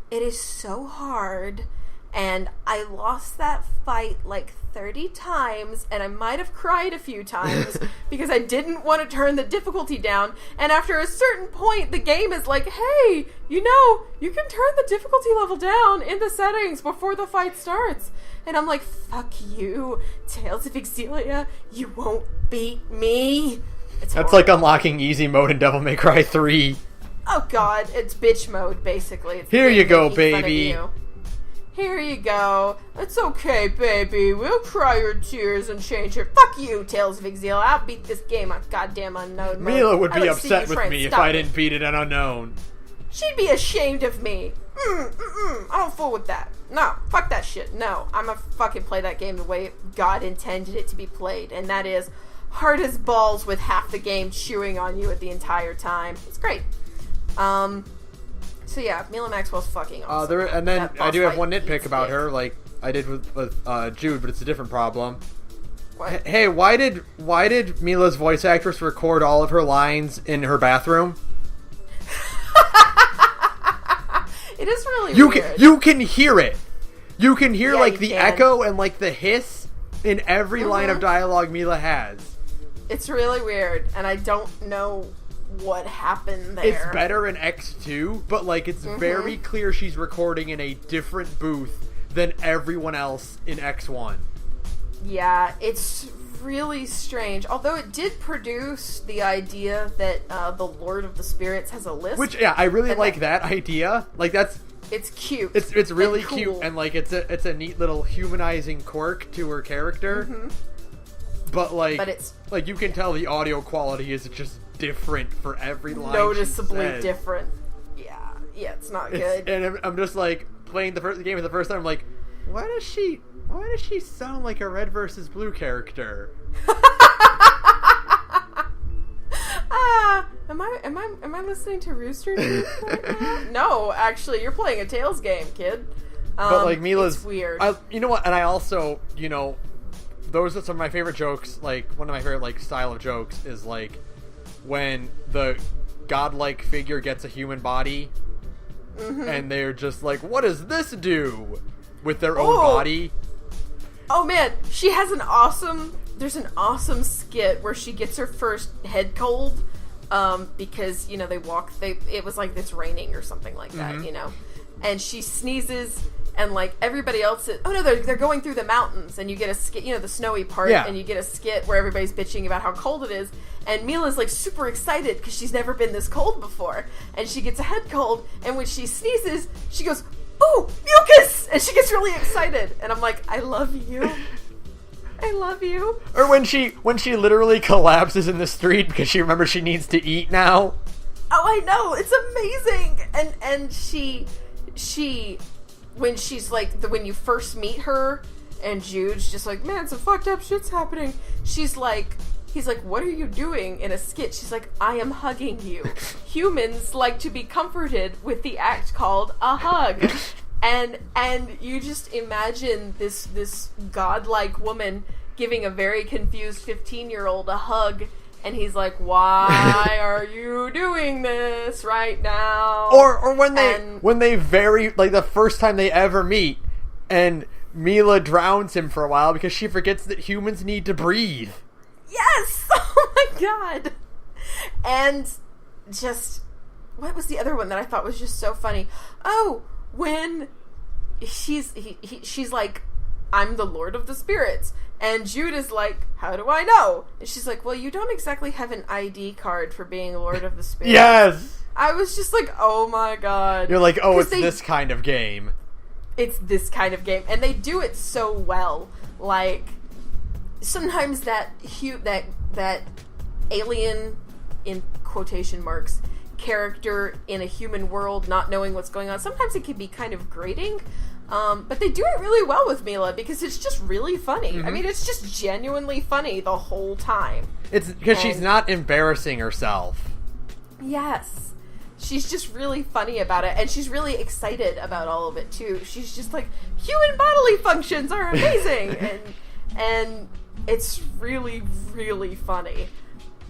It is so hard. And I lost that fight like 30 times, and I might have cried a few times because I didn't want to turn the difficulty down. And after a certain point, the game is like, hey, you can turn the difficulty level down in the settings before the fight starts. And I'm like, fuck you, Tales of Xillia, you won't beat me. That's like unlocking easy mode in Devil May Cry 3. Oh god, it's bitch mode, basically. It's Here you go, baby. Here you go. It's okay, baby. We'll cry your tears and change your... Fuck you, Tales of Xillia. I'll beat this game on goddamn Unknown mode. Mila would be upset with me if I didn't beat it on Unknown. She'd be ashamed of me. I don't fool with that. No, fuck that shit. No, I'm gonna fucking play that game the way God intended it to be played, and that is hard as balls with half the game chewing on you at the entire time. It's great. So yeah, Mila Maxwell's fucking awesome. And then I do have one nitpick about her, like I did with Jude, but it's a different problem. What? Hey, why did Mila's voice actress record all of her lines in her bathroom? It is really weird. You can hear it. You can hear the echo and like the hiss in every line of dialogue Mila has. It's really weird, and I don't know what happened there. It's better in X2, but like it's very clear she's recording in a different booth than everyone else in X1. Yeah, it's really strange. Although it did produce the idea that the Lord of the Spirits has a list. Which, yeah, I really like that idea. Like, that's... It's cute. It's really cool. cute, and like it's a neat little humanizing quirk to her character. But it's like you can tell the audio quality is just different for every line. Noticeably different. Yeah, it's not good. And I'm just like playing the game for the first time. I'm like, why does she sound like a red versus blue character? Am I listening to Rooster Teeth right now? No, actually, you're playing a Tales game, kid. But like Mila's it's weird. You know what? And I also, those are some of my favorite jokes. Like one of my favorite like style of jokes is like when the godlike figure gets a human body, and they're just like, "What does this do?" with their own body. Oh man, there's an awesome skit where she gets her first head cold, because, it was like it's raining or something like that, and she sneezes and like everybody else they're going through the mountains and you get a skit, the snowy part, and you get a skit where everybody's bitching about how cold it is, and Mila's like super excited because she's never been this cold before, and she gets a head cold, and when she sneezes, she goes, "Ooh, mucus!" And she gets really excited. And I'm like, I love you. I love you. Or when she literally collapses in the street because she remembers she needs to eat now. Oh, I know. It's amazing. And she when she's like, when you first meet her and Jude's just like, man, some fucked up shit's happening. She's like, he's like, what are you doing in a skit? She's like, I am hugging you. Humans like to be comforted with the act called a hug. And you just imagine this godlike woman giving a very confused 15-year-old a hug, and he's like, why are you doing this right now? Or when they very, like, the first time they ever meet, and Mila drowns him for a while because she forgets that humans need to breathe. Yes! Oh my god! And just, what was the other one that I thought was just so funny? Oh, when she's like, I'm the Lord of the Spirits. And Jude is like, how do I know? And she's like, well, you don't exactly have an ID card for being Lord of the Spirits. Yes! I was just like, oh my god. You're like, oh, it's this kind of game. It's this kind of game. And they do it so well. Like, sometimes that alien, in quotation marks, character in a human world not knowing what's going on, sometimes it can be kind of grating. But they do it really well with Mila because it's just really funny. Mm-hmm. I mean, it's just genuinely funny the whole time. It's because she's not embarrassing herself. Yes. She's just really funny about it, and she's really excited about all of it, too. She's just like, human bodily functions are amazing! and it's really, really funny.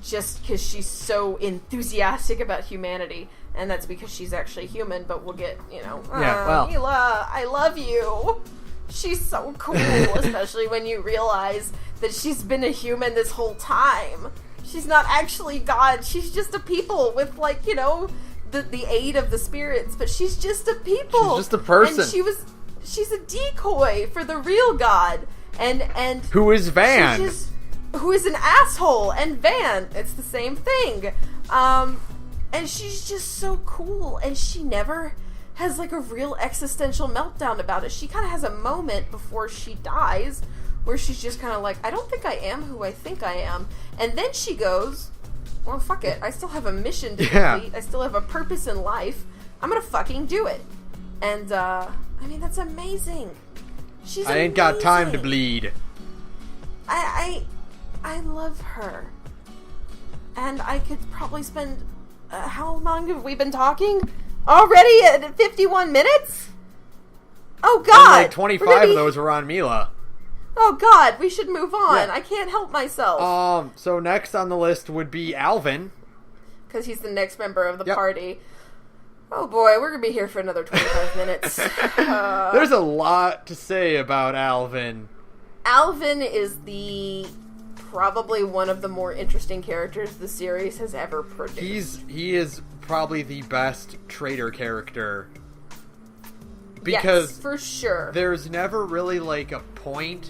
Just because she's so enthusiastic about humanity. And that's because she's actually human, but we'll get, Mila, I love you. She's so cool, especially when you realize that she's been a human this whole time. She's not actually God. She's just a people with, like, the aid of the spirits, but she's just a people. She's just a person. And she's a decoy for the real God. And who is Van? Who is an asshole, and Van, it's the same thing. And she's just so cool, and she never has, like, a real existential meltdown about it. She kind of has a moment before she dies where she's just kind of like, I don't think I am who I think I am. And then she goes, well, fuck it. I still have a mission to complete. I still have a purpose in life. I'm gonna fucking do it. And, I mean, that's amazing. She's amazing. I ain't got time to bleed. I love her. And I could probably spend... how long have we been talking? Already at 51 minutes? Oh, God! And like 25 of those were on Mila. Oh, God, we should move on. Yeah. I can't help myself. So next on the list would be Alvin. Because he's the next member of the party. Oh, boy, we're going to be here for another 25 minutes. There's a lot to say about Alvin. Alvin is probably one of the more interesting characters the series has ever produced. He is probably the best traitor character. Because yes, for sure. There's never really, like, a point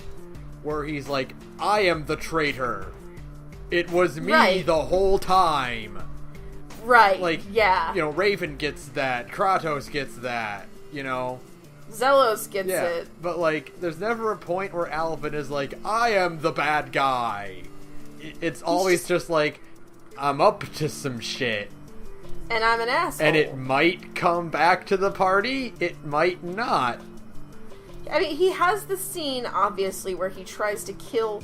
where he's like, I am the traitor. It was me the whole time. Right, like, yeah. Raven gets that. Kratos gets that, Zelos gets it. But, like, there's never a point where Alvin is like, I am the bad guy. It's always just like, I'm up to some shit. And I'm an asshole. And it might come back to the party, it might not. I mean, he has the scene, obviously, where he tries to kill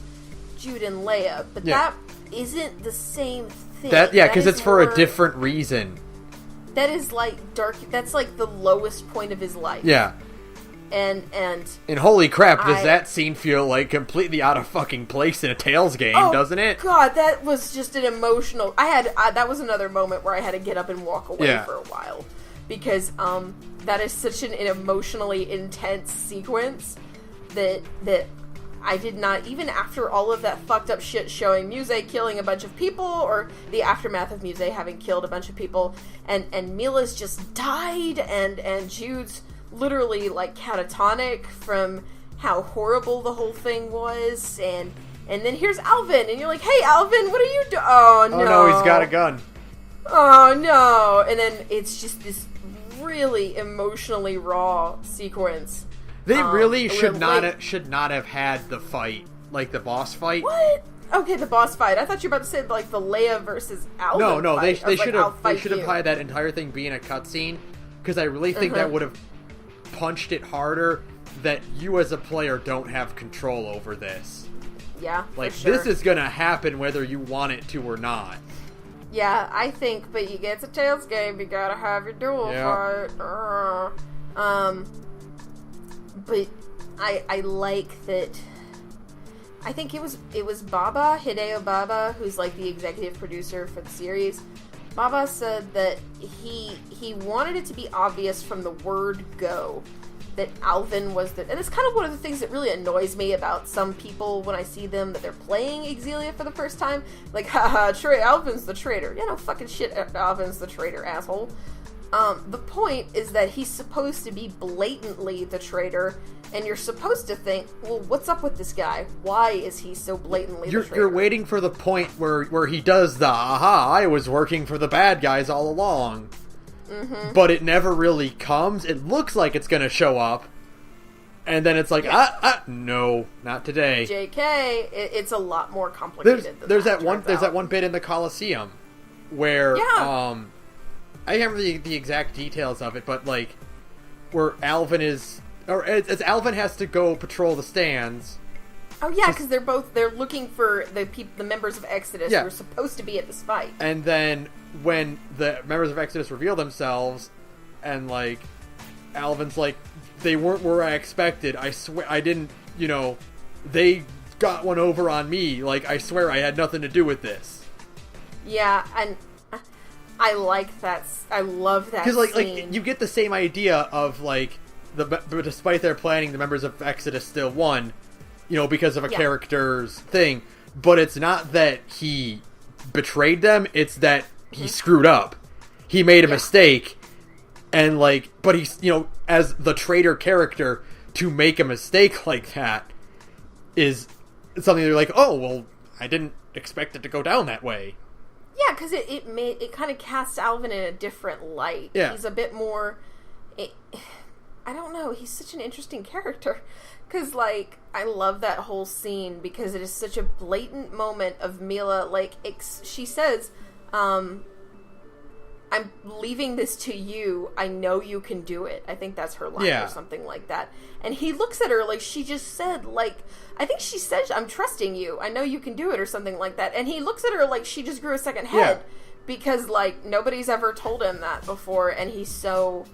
Jude and Leia, but that isn't the same thing. Because it's for a different reason. That is, like, dark. That's, like, the lowest point of his life. Yeah. And holy crap, does that scene feel, like, completely out of fucking place in a Tales game, doesn't it? God, that was just an emotional... that was another moment where I had to get up and walk away for a while. Because, that is such an emotionally intense sequence that I did not, even after all of that fucked up shit showing Muse killing a bunch of people, or the aftermath of Muse having killed a bunch of people, and Mila's just died, and Jude's literally, like, catatonic from how horrible the whole thing was, and then here's Alvin, and you're like, hey, Alvin, what are you doing? Oh, no. Oh, no, he's got a gun. Oh, no. And then it's just this really emotionally raw sequence. They really should not have had the fight, like the boss fight. What? Okay, the boss fight. I thought you were about to say, like, the Leia versus Alvin No, fight. they should have had that entire thing be in a cutscene, because I really think that would have punched it harder that you as a player don't have control over this. Yeah, like, for sure. this is gonna happen whether you want it to or not. Yeah, I think, but it's a Tales game, you gotta have your duel fight. But I like that. I think it was Hideo Baba, who's like the executive producer for the series. Baba said that he wanted it to be obvious from the word go that Alvin was and it's kind of one of the things that really annoys me about some people when I see them, that they're playing Xillia for the first time. Like, haha, Alvin's the traitor. Yeah, no fucking shit, Alvin's the traitor, asshole. The point is that he's supposed to be blatantly the traitor, and you're supposed to think, well, what's up with this guy? Why is he so blatantly the traitor? You're waiting for the point where he does the, aha, I was working for the bad guys all along. Mm-hmm. But it never really comes. It looks like it's going to show up, and then it's like, no, not today. JK, it's a lot more complicated there's that one bit in the Coliseum where, I can't remember the exact details of it, but like, where Alvin Alvin has to go patrol the stands. Oh yeah, because they're looking for the members of Exodus who are supposed to be at this fight. And then when the members of Exodus reveal themselves, and like, Alvin's like, they weren't where I expected. I swear I didn't. They got one over on me. Like, I swear I had nothing to do with this. Yeah, and I like that. I love that. Because like you get the same idea of like but despite their planning, the members of Exodus still won. Because of a character's thing. But it's not that he betrayed them, it's that he screwed up. He made a mistake, and like, but he's, as the traitor character, to make a mistake like that is something they're like, oh, well, I didn't expect it to go down that way. Yeah, because it kind of casts Alvin in a different light. Yeah. He's a bit more, I don't know, he's such an interesting character. Because, like, I love that whole scene because it is such a blatant moment of Mila, like, she says, I'm leaving this to you. I know you can do it. I think that's her line or something like that. And he looks at her like she just said, like, I think she said, I'm trusting you. I know you can do it or something like that. And he looks at her like she just grew a second head because, like, nobody's ever told him that before. And he's so,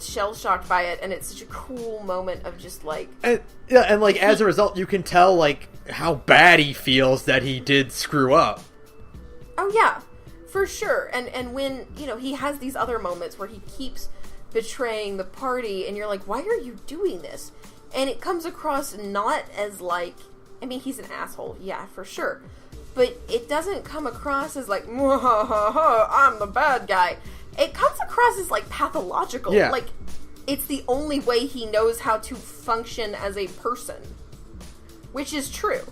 shell-shocked by it, and it's such a cool moment of just like, and like, as a result, you can tell like how bad he feels that he did screw up. Oh yeah, for sure. And when he has these other moments where he keeps betraying the party, and you're like, why are you doing this? And it comes across not as like, I mean, he's an asshole, yeah, for sure, but it doesn't come across as like, I'm the bad guy. It comes across as, like, pathological. Yeah. Like, it's the only way he knows how to function as a person. Which is true.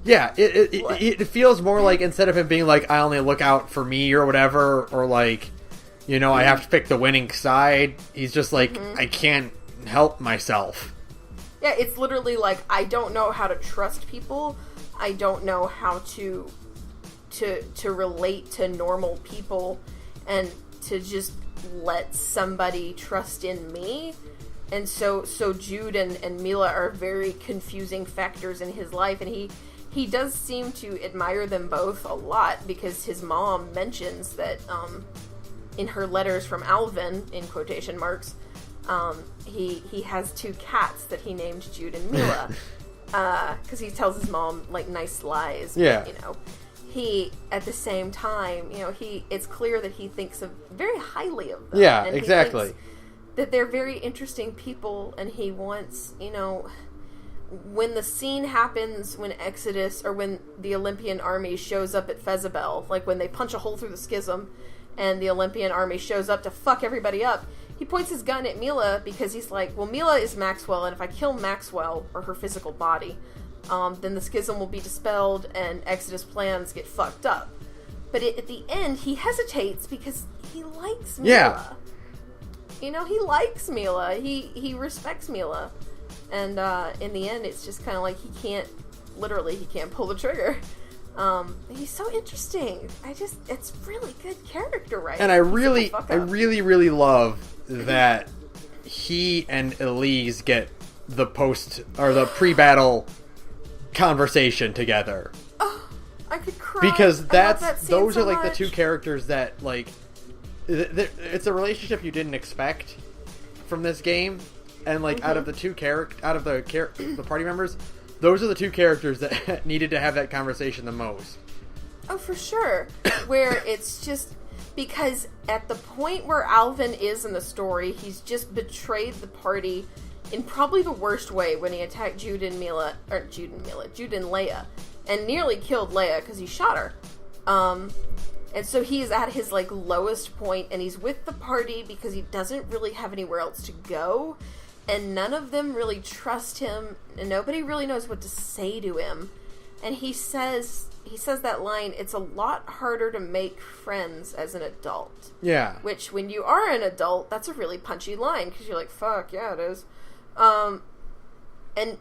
Yeah, it feels more like, instead of him being like, I only look out for me or whatever, or like, I have to pick the winning side, he's just like, I can't help myself. Yeah, it's literally like, I don't know how to trust people. I don't know how to relate to normal people. And to just let somebody trust in me. And so Jude and Mila are very confusing factors in his life, and he does seem to admire them both a lot, because his mom mentions that in her letters from Alvin, in quotation marks, he has 2 cats that he named Jude and Mila, because he tells his mom like nice lies. Yeah. But, he, at the same time, it's clear that he thinks very highly of them. Yeah, and exactly. He thinks that they're very interesting people, and he wants, when the scene happens, when Exodus, or when the Olympian army shows up at Fezabel, like when they punch a hole through the schism, and the Olympian army shows up to fuck everybody up, he points his gun at Mila, because he's like, well, Mila is Maxwell, and if I kill Maxwell, or her physical body, then the schism will be dispelled and Exodus plans get fucked up. But at the end, he hesitates because he likes Mila. Yeah. He likes Mila. He respects Mila. And in the end, it's just kind of like he can't pull the trigger. He's so interesting. It's really good character writing. And I really love that he and Elise get the post or the pre-battle conversation together. Oh, I could cry. Because those are so like much. the two characters that like it's a relationship you didn't expect from this game, and like out of the the party members, those are the two characters that needed to have that conversation the most. Oh, for sure. Where it's just because at the point where Alvin is in the story, he's just betrayed the party in probably the worst way when he attacked Jude and Leia, and nearly killed Leia because he shot her. And so he is at his like lowest point, and he's with the party because he doesn't really have anywhere else to go, and none of them really trust him, and nobody really knows what to say to him. And he says that line, "It's a lot harder to make friends as an adult." Yeah. Which, when you are an adult, that's a really punchy line, because you're like, fuck, yeah, it is. And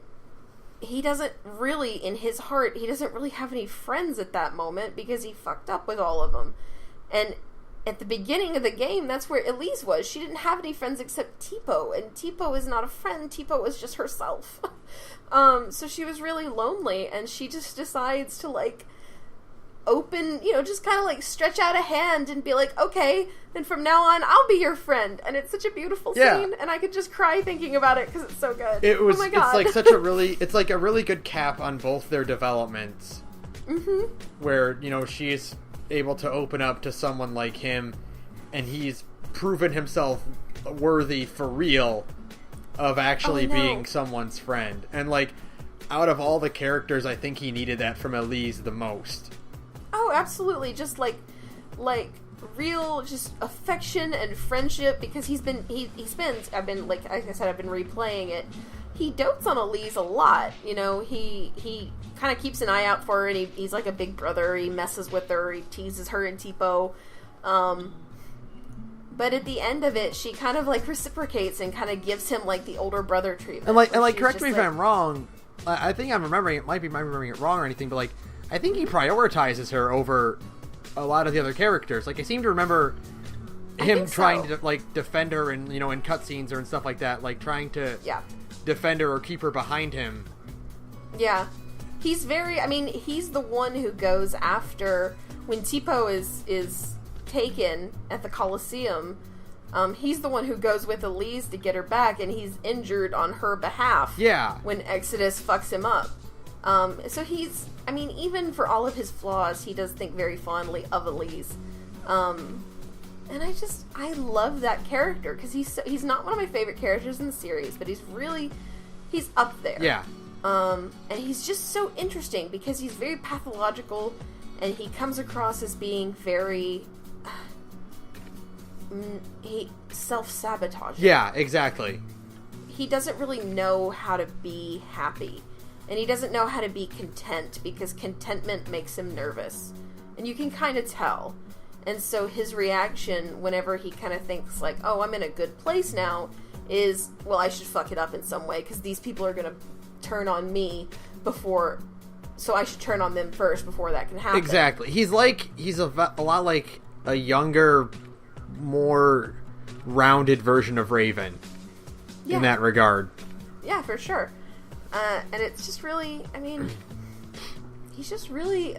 he doesn't really, in his heart, he doesn't really have any friends at that moment, because he fucked up with all of them. And at the beginning of the game, that's where Elise was. She didn't have any friends except Tipo, and Tipo is not a friend. Tipo is just herself. So she was really lonely, and she just decides to, like, open, just kind of, like, stretch out a hand and be like, okay, then from now on, I'll be your friend. And it's such a beautiful scene, and I could just cry thinking about it, because it's so good. Oh my God. It's like it's like a really good cap on both their developments. Mm-hmm. Where, she's able to open up to someone like him, and he's proven himself worthy for real of actually being someone's friend. And, like, out of all the characters, I think he needed that from Elise the most. Oh, absolutely. Just like real just affection and friendship, because I've been like I said, I've been replaying it. He dotes on Elise a lot. He kind of keeps an eye out for her, and he's like a big brother. He messes with her, he teases her and Tipo. But at the end of it, she kind of like reciprocates and kind of gives him like the older brother treatment. And like correct me if I'm wrong. I think I'm remembering it. Might be remembering it wrong or anything, but like I think he prioritizes her over a lot of the other characters. Like I seem to remember him trying to like defend her, and in cutscenes or and stuff like that, like trying to defend her or keep her behind him. Yeah, he's he's the one who goes after when Tipo is taken at the Colosseum. He's the one who goes with Elise to get her back, and he's injured on her behalf. Yeah. When Exodus fucks him up. So he's, even for all of his flaws, he does think very fondly of Elise. And I love that character, because he's not one of my favorite characters in the series, but he's up there. Yeah. And he's just so interesting, because he's very pathological, and he comes across as being very self-sabotaging. Yeah, exactly. He doesn't really know how to be happy. And he doesn't know how to be content, because contentment makes him nervous. And you can kind of tell. And so his reaction whenever he kind of thinks like, oh, I'm in a good place now, is, well, I should fuck it up in some way, because these people are going to turn on me so I should turn on them first before that can happen. Exactly. He's a lot like a younger, more rounded version of Raven in that regard. Yeah, for sure. And it's just really, he's just really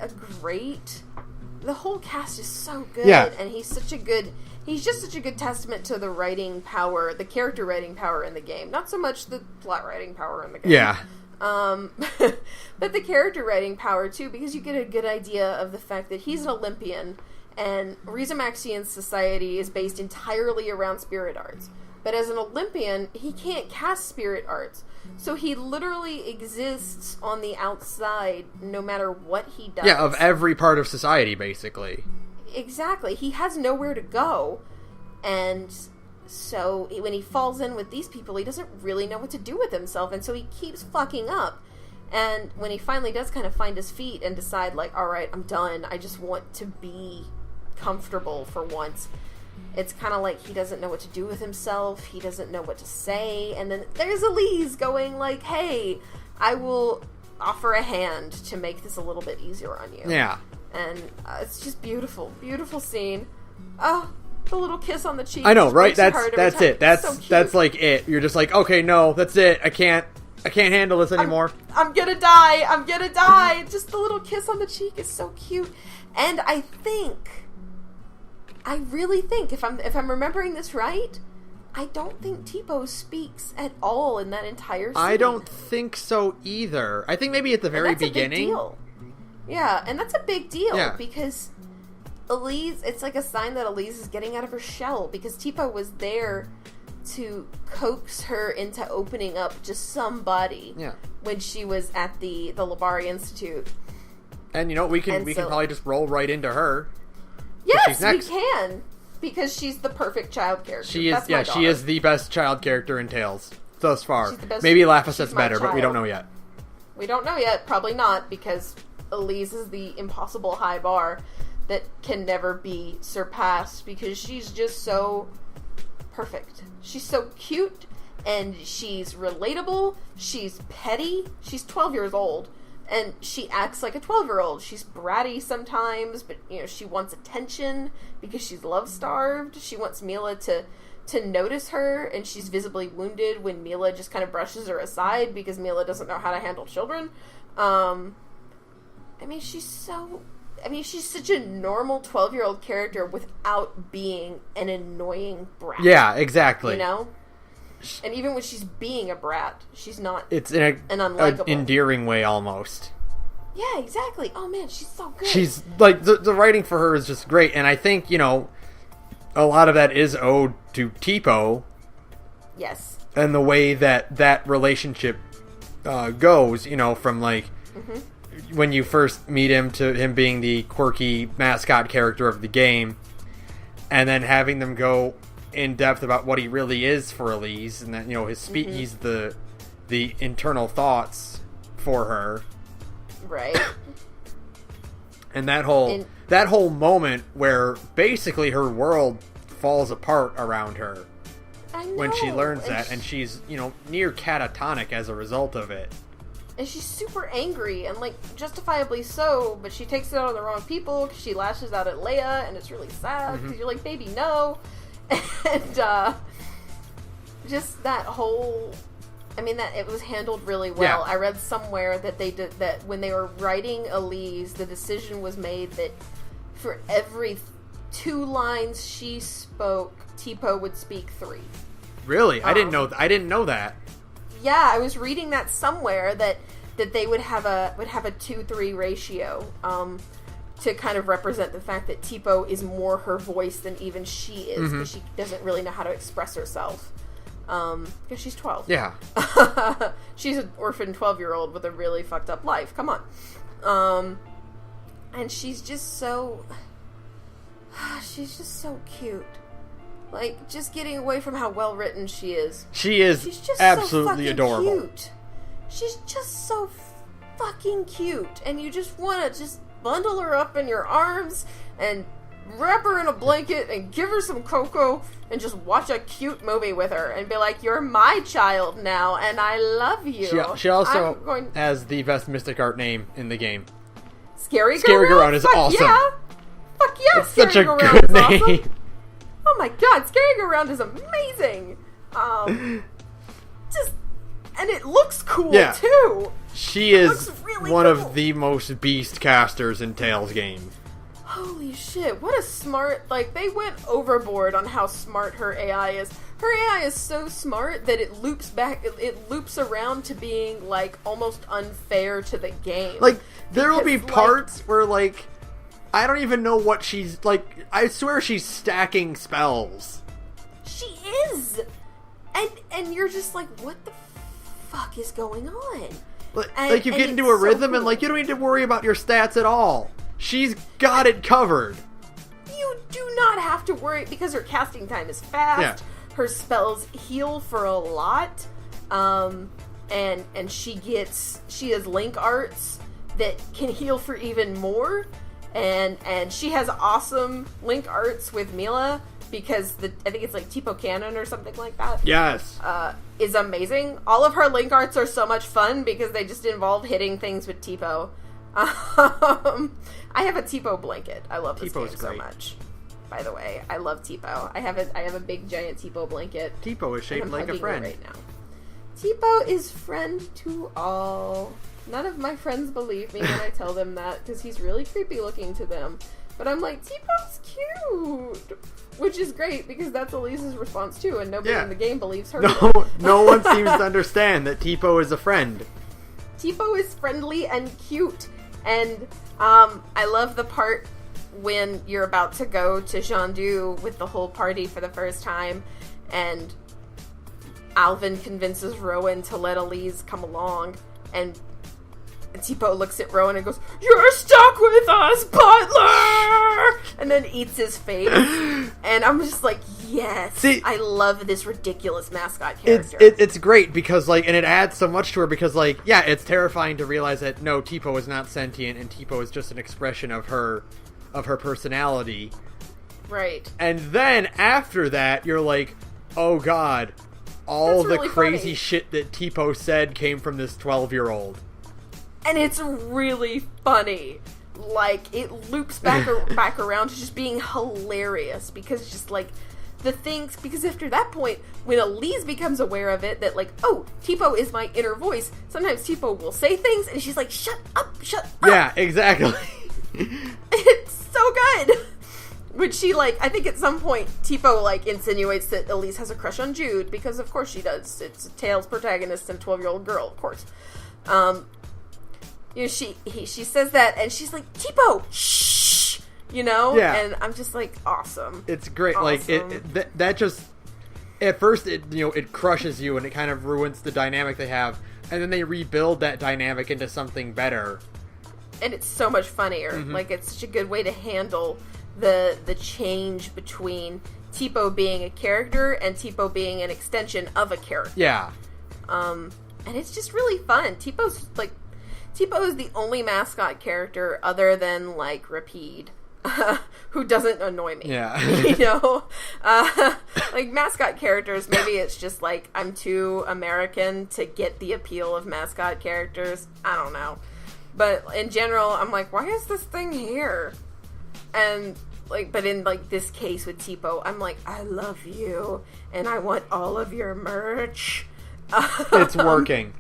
the whole cast is so good, and he's just such a good testament to the writing power, the character writing power in the game. Not so much the plot writing power in the game. Yeah. But the character writing power too, because you get a good idea of the fact that he's an Olympian, and Rizamaxian society is based entirely around spirit arts. But as an Olympian, he can't cast spirit arts. So he literally exists on the outside no matter what he does. Yeah, of every part of society, basically. Exactly. He has nowhere to go. And so when he falls in with these people, he doesn't really know what to do with himself. And so he keeps fucking up. And when he finally does kind of find his feet and decide, like, all right, I'm done. I just want to be comfortable for once. It's kind of like he doesn't know what to do with himself. He doesn't know what to say. And then there's Elise going like, hey, I will offer a hand to make this a little bit easier on you. Yeah. And it's just beautiful. Beautiful scene. Oh, the little kiss on the cheek. I know, right? That's it. So That's like it. You're just like, okay, no, that's it. I can't I can't handle this anymore. I'm gonna die. Just the little kiss on the cheek is so cute. And I really think, if I'm remembering this right, I don't think Tipo speaks at all in that entire scene. I don't think so either. I think maybe at the very beginning. A big deal. Yeah, and that's a big deal because Elise, it's like a sign that Elise is getting out of her shell, because Tipo was there to coax her into opening up to somebody when she was at the Labari Institute. And we can probably just roll right into her. Yes, we can, because she's the perfect child character. She is. She is the best child character in Tales thus far. Maybe Laphicet's better, but we don't know yet. We don't know yet. Probably not, because Elise is the impossible high bar that can never be surpassed, because she's just so perfect. She's so cute, and she's relatable. She's petty. She's 12 years old, and she acts like a 12-year-old. She's bratty sometimes, but she wants attention because she's love-starved. She wants Mila to notice her, and she's visibly wounded when Mila just kind of brushes her aside because Mila doesn't know how to handle children. She's such a normal 12-year-old character without being an annoying brat. Yeah, exactly. And even when she's being a brat, she's not. It's in an unlikable, endearing way almost. Yeah, exactly. Oh man, she's so good. She's like the writing for her is just great, and I think a lot of that is owed to Tipo. Yes. And the way that relationship goes, from like. Mm-hmm. When you first meet him to him being the quirky mascot character of the game, and then having them go in depth about what he really is for Elise, and that his he's the internal thoughts for her, right? And that whole moment where basically her world falls apart around her when she learns that, and she's near catatonic as a result of it. And she's super angry, and, justifiably so, but she takes it out on the wrong people, because she lashes out at Leia, and it's really sad, because you're like, baby, no. And, just that whole... that it was handled really well. Yeah. I read somewhere that they did that when they were writing Elise, the decision was made that for every 2 lines she spoke, Tipo would speak 3. Really? I didn't know that. Yeah, I was reading that somewhere that they would have a 2-3 ratio to kind of represent the fact that Tipo is more her voice than even she is, because she doesn't really know how to express herself because she's 12. Yeah. She's an orphan 12-year-old with a really fucked up life. Come on. And she's just so cute. Just getting away from how well written she is. She's just absolutely so adorable. Cute. She's just so fucking cute, and you just want to just bundle her up in your arms and wrap her in a blanket and give her some cocoa and just watch a cute movie with her and be like, "You're my child now, and I love you." She also has the best mystic art name in the game. Scary Garou is awesome. Yeah. Fuck yeah, it's such a good name. Awesome. Oh my god, Scary Around is amazing. And it looks cool too. She is really one of the most beast casters in Tales game. Holy shit, what a smart, they went overboard on how smart her AI is. Her AI is so smart that it loops around to being almost unfair to the game. There will be parts where I don't even know what she's I swear she's stacking spells. She is. And you're just like, what the fuck is going on? You get into a rhythm, cool. And you don't need to worry about your stats at all. She's got it covered. You do not have to worry, because her casting time is fast. Yeah. Her spells heal for a lot. And she has link arts that can heal for even more. And she has awesome link arts with Mila, because I think it's Tipo Cannon or something like that. Yes. Is amazing. All of her link arts are so much fun because they just involve hitting things with Tipo. I have a Tipo blanket. I love this game so much. By the way, I love Tipo. I have a big giant Tipo blanket. Tipo is shaped like a friend right now. Tipo is friend to all. None of my friends believe me when I tell them that, because he's really creepy looking to them. But I'm like, Tipo's cute! Which is great, because that's Elise's response too, and nobody in the game believes her. No one seems to understand that Tipo is a friend. Tipo is friendly and cute, and I love the part when you're about to go to Jeondu with the whole party for the first time, and Alvin convinces Rowan to let Elise come along, and Tipo looks at Rowan and goes, "You're stuck with us, butler!" And then eats his face. And I'm just like, yes. See, I love this ridiculous mascot character. It's great because, like, and it adds so much to her because, like, yeah, it's terrifying to realize that, no, Tipo is not sentient and Tipo is just an expression of her personality. Right. And then after that, you're like, oh god, all the crazy shit that Tipo said came from this 12-year-old. And it's really funny. Like, it loops back around to just being hilarious. Because just, like, the things... Because after that point, when Elise becomes aware of it, that, like, oh, Tipo is my inner voice, sometimes Tipo will say things, and she's like, shut up! Yeah, exactly. It's so good! Which she, like, I think at some point, Tipo, like, insinuates that Elise has a crush on Jude, because of course she does. It's a Tales protagonist and a 12-year-old girl, of course. You know, she says that, and she's like, Tipo, shh! You know? Yeah. And I'm just like, awesome. It's great. Awesome. Like, that just... At first, it crushes you, and it kind of ruins the dynamic they have, and then they rebuild that dynamic into something better. And it's so much funnier. Mm-hmm. Like, it's such a good way to handle the change between Tipo being a character and Tipo being an extension of a character. Yeah. And it's just really fun. Tipo is the only mascot character other than, like, Rapide, who doesn't annoy me. Yeah. You know? Like, mascot characters, maybe it's just, like, I'm too American to get the appeal of mascot characters. I don't know. But in general, I'm like, why is this thing here? And, like, but in, like, this case with Tipo, I'm like, I love you, and I want all of your merch. It's working.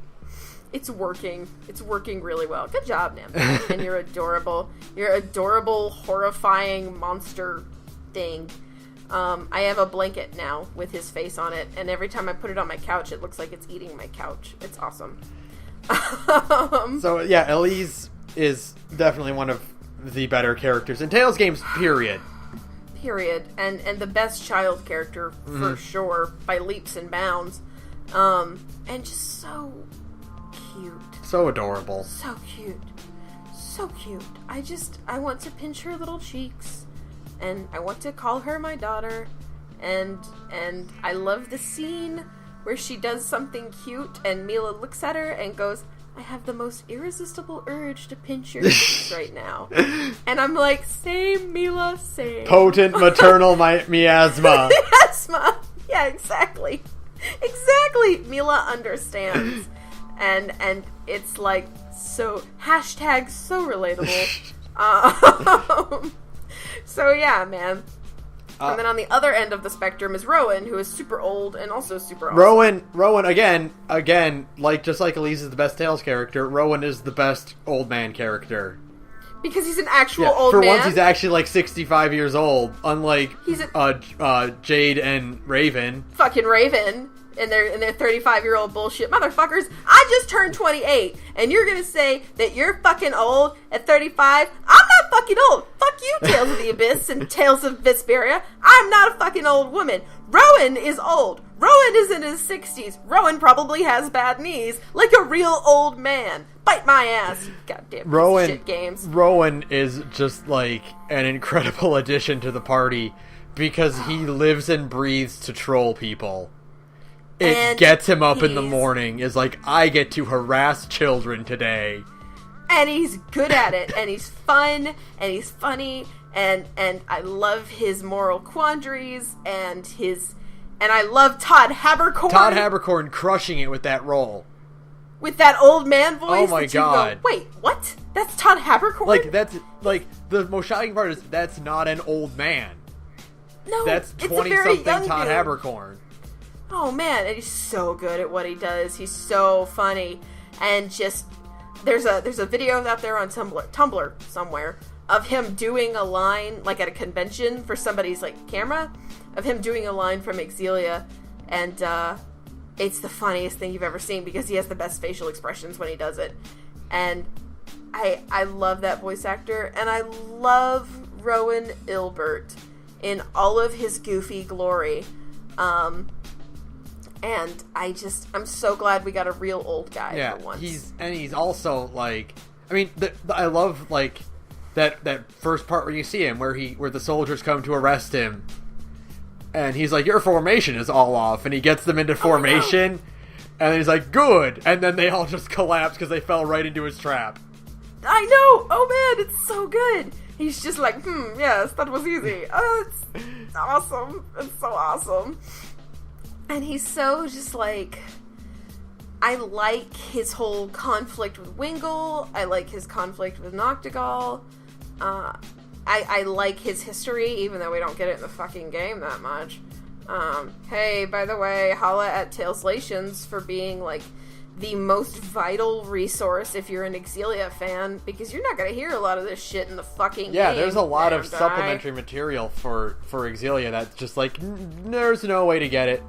It's working. It's working really well. Good job, Nim. And you're adorable. You're adorable, horrifying monster thing. I have a blanket now with his face on it, and every time I put it on my couch, it looks like it's eating my couch. It's awesome. So, yeah, Elise is definitely one of the better characters in Tales games, period. Period. And the best child character, for sure, by leaps and bounds. And just so cute. So adorable. So cute. So cute. I want to pinch her little cheeks, and I want to call her my daughter, and I love the scene where she does something cute, and Mila looks at her and goes, I have the most irresistible urge to pinch your cheeks right now. And I'm like, same, Mila, same. Potent maternal miasma. Miasma. Yeah, exactly. Exactly. Mila understands. And it's like, so, hashtag so relatable. So yeah, man. And then on the other end of the spectrum is Rowan, who is super old and also super awesome. Rowan again, like just like Elise is the best Tales character, Rowan is the best old man character. Because he's an actual old man. For once, he's actually like 65 years old, unlike Jade and Raven. Fucking Raven. And their 35-year-old bullshit motherfuckers. I just turned 28, and you're gonna say that you're fucking old at 35? I'm not fucking old. Fuck you, Tales of the Abyss and Tales of Vesperia. I'm not a fucking old woman. Rowan is old. Rowan is in his 60s. Rowan probably has bad knees, like a real old man. Bite my ass, you goddamn shit games. Rowan is just like an incredible addition to the party because he lives and breathes to troll people. It gets him up in the morning, is like, I get to harass children today. And he's good at it, and he's fun, and he's funny, and I love his moral quandaries, and I love Todd Habercorn. Todd Habercorn crushing it with that role. With that old man voice. Oh my god. Wait, what? That's Todd Habercorn? Like, that's, like, the most shocking part is, that's not an old man. No, that's 20-something Todd Habercorn. Oh man, and he's so good at what he does. He's so funny, and just there's a video out there on Tumblr somewhere of him doing a line like at a convention for somebody's like camera, of him doing a line from Xillia, and it's the funniest thing you've ever seen because he has the best facial expressions when he does it, and I love that voice actor, and I love Rowan Ilbert in all of his goofy glory. And I'm so glad we got a real old guy for once. He's also, like, I mean, I love, like, that first part where you see him, where the soldiers come to arrest him, and he's like, your formation is all off, and he gets them into formation, and he's like, good, and then they all just collapse because they fell right into his trap. I know! Oh man, it's so good! He's just like, yes, that was easy. Oh, it's awesome. It's so awesome. And he's so just like, I like his whole conflict with Wingle. I like his conflict with Noctigal. I like his history, even though we don't get it in the fucking game that much. Hey, by the way, holla at Taleslations for being like the most vital resource if you're an Xillia fan, because you're not going to hear a lot of this shit in the fucking game. Yeah, there's a lot of supplementary material for Xillia that's just like, there's no way to get it.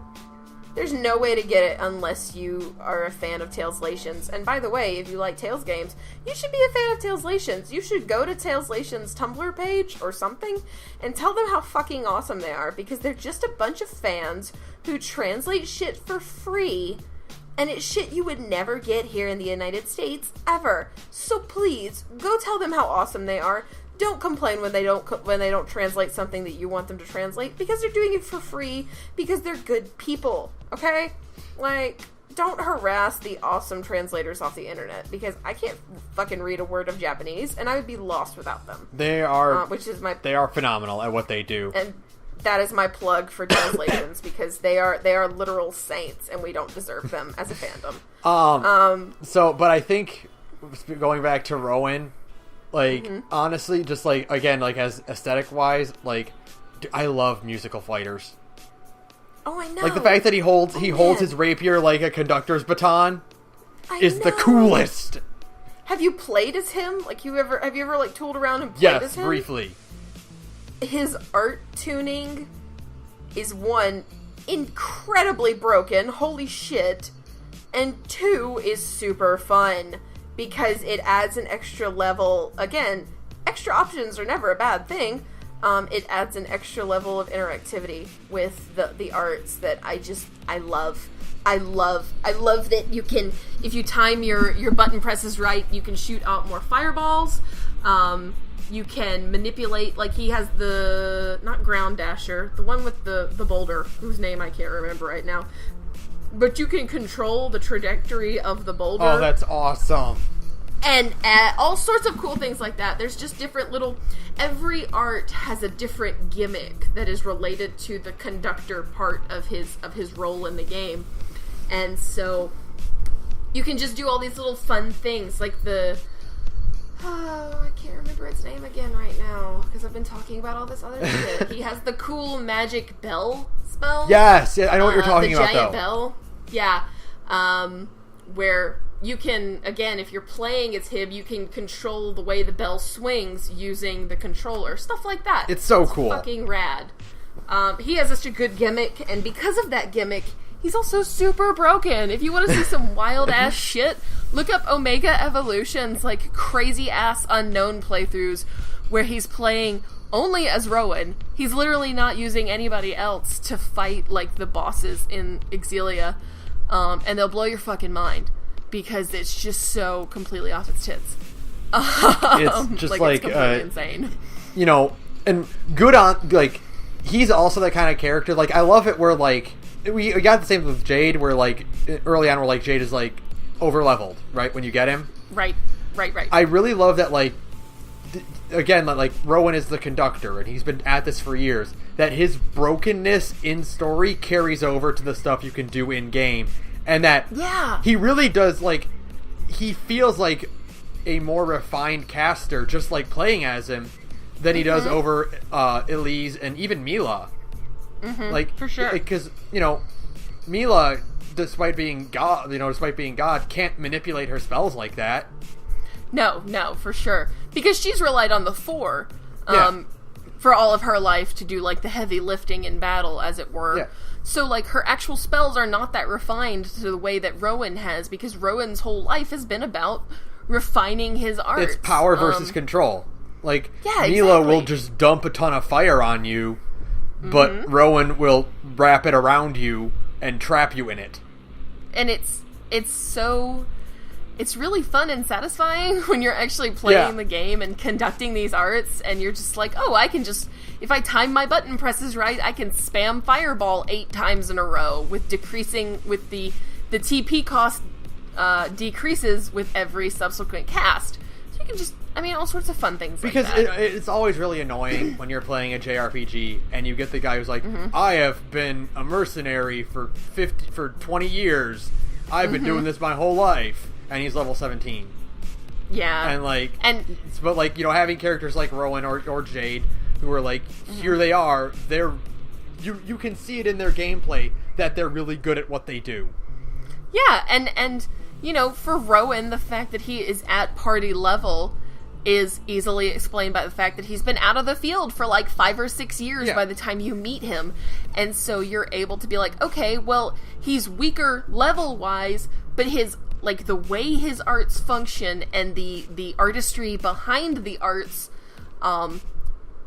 There's no way to get it unless you are a fan of Taleslations. And by the way, if you like Tales games, you should be a fan of Taleslations. You should go to Taleslations' Tumblr page or something and tell them how fucking awesome they are, because they're just a bunch of fans who translate shit for free, and it's shit you would never get here in the United States ever. So please, go tell them how awesome they are. Don't complain when they don't translate something that you want them to translate, because they're doing it for free, because they're good people, okay? Like, don't harass the awesome translators off the internet, because I can't fucking read a word of Japanese, and I would be lost without them. They are phenomenal at what they do. And that is my plug for Translations, because they are literal saints, and we don't deserve them as a fandom. But I think, going back to Rowan, like, honestly, just, like, again, like, as aesthetic-wise, like, I love musical fighters. Oh, I know. Like, the fact that he holds his rapier like a conductor's baton is the coolest. Have you played as him? Like, have you ever, like, tooled around and played as him? Yes, briefly. His art tuning is, one, incredibly broken, holy shit, and two, is super fun. Because it adds an extra level. Again, extra options are never a bad thing. It adds an extra level of interactivity with the arts that I love. I love that you can, if you time your button presses right, you can shoot out more fireballs. You can manipulate, like, he has not Ground Dasher, the one with the boulder, whose name I can't remember right now. But you can control the trajectory of the boulder. Oh, that's awesome. And all sorts of cool things like that. There's just different little... Every art has a different gimmick that is related to the conductor part of his role in the game. And so you can just do all these little fun things, like I can't remember its name again right now, because I've been talking about all this other shit. He has the cool magic bell spell. Yes, I know what you're talking about, though. The giant bell. Yeah. Where you can, again, if you're playing as him, you can control the way the bell swings using the controller. Stuff like that. It's so cool. Fucking rad. He has such a good gimmick, and because of that gimmick, he's also super broken. If you want to see some wild-ass shit, look up Omega Evolution's, like, crazy-ass unknown playthroughs where he's playing only as Rowan. He's literally not using anybody else to fight, like, the bosses in Xillia. And they'll blow your fucking mind, because it's just so completely off its tits. It's just it's completely insane. You know, and good on, like, he's also that kind of character. Like, I love it where, like, we got the same with Jade, where, like, early on, where, like, Jade is, like, over-leveled, right, when you get him. Right. I really love that, like, again, like, Rowan is the conductor, and he's been at this for years, that his brokenness in story carries over to the stuff you can do in-game, and that he really does, like, he feels like a more refined caster, just, like, playing as him, than he does over Elise and even Mila. Like, for sure. Because, you know, Mila, despite being God, can't manipulate her spells like that. No, for sure. Because she's relied on the Four for all of her life to do, like, the heavy lifting in battle, as it were. Yeah. So, like, her actual spells are not that refined to the way that Rowan has, because Rowan's whole life has been about refining his arts. It's power versus control. Like, yeah, Mila will just dump a ton of fire on you, but Rowan will wrap it around you and trap you in it. And it's really fun and satisfying when you're actually playing the game and conducting these arts, and you're just like, oh, I can just, if I time my button presses right, I can spam Fireball 8 times in a row with the TP cost decreases with every subsequent cast. So you can just, all sorts of fun things because like that. It's always really annoying when you're playing a JRPG and you get the guy who's like, I have been a mercenary for 20 years. I've been doing this my whole life. And he's level 17. Yeah. But having characters like Rowan or Jade who are like, here they are, you can see it in their gameplay that they're really good at what they do. Yeah, and for Rowan, the fact that he is at party level is easily explained by the fact that he's been out of the field for like 5 or 6 years by the time you meet him. And so you're able to be like, okay, well, he's weaker level-wise, but the way his arts function and the artistry behind the arts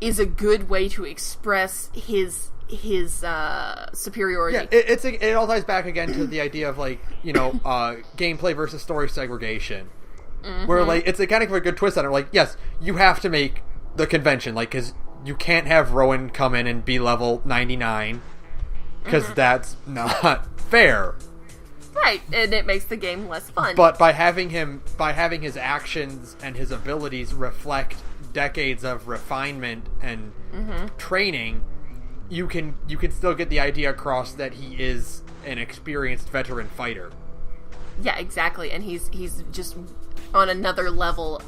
is a good way to express his superiority. Yeah, it all ties back again to the idea of gameplay versus story segregation. Where it's a kind of a good twist on it. Like, yes, you have to make the convention, because you can't have Rowan come in and be level 99 because that's not fair. Right, and it makes the game less fun. But by having his actions and his abilities reflect decades of refinement and training, you can still get the idea across that he is an experienced veteran fighter. Yeah, exactly, and he's just on another level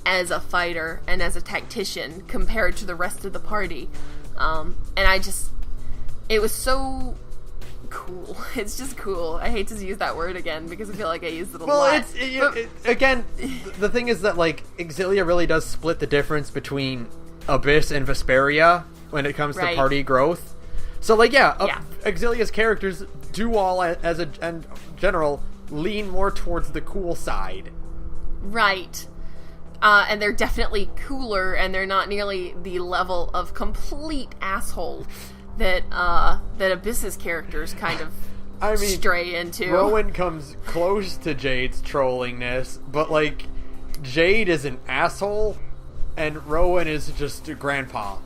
as a fighter and as a tactician compared to the rest of the party. It was so cool. It's just cool. I hate to use that word again because I feel like I used it a lot. Again, the thing is that Xillia really does split the difference between Abyss and Vesperia when it comes to party growth. So Xillia's characters do all as a general lean more towards the cool side. Right. And they're definitely cooler, and they're not nearly the level of complete asshole that Abyss's characters kind of stray into. Rowan comes close to Jade's trollingness, but Jade is an asshole, and Rowan is just a grandpa.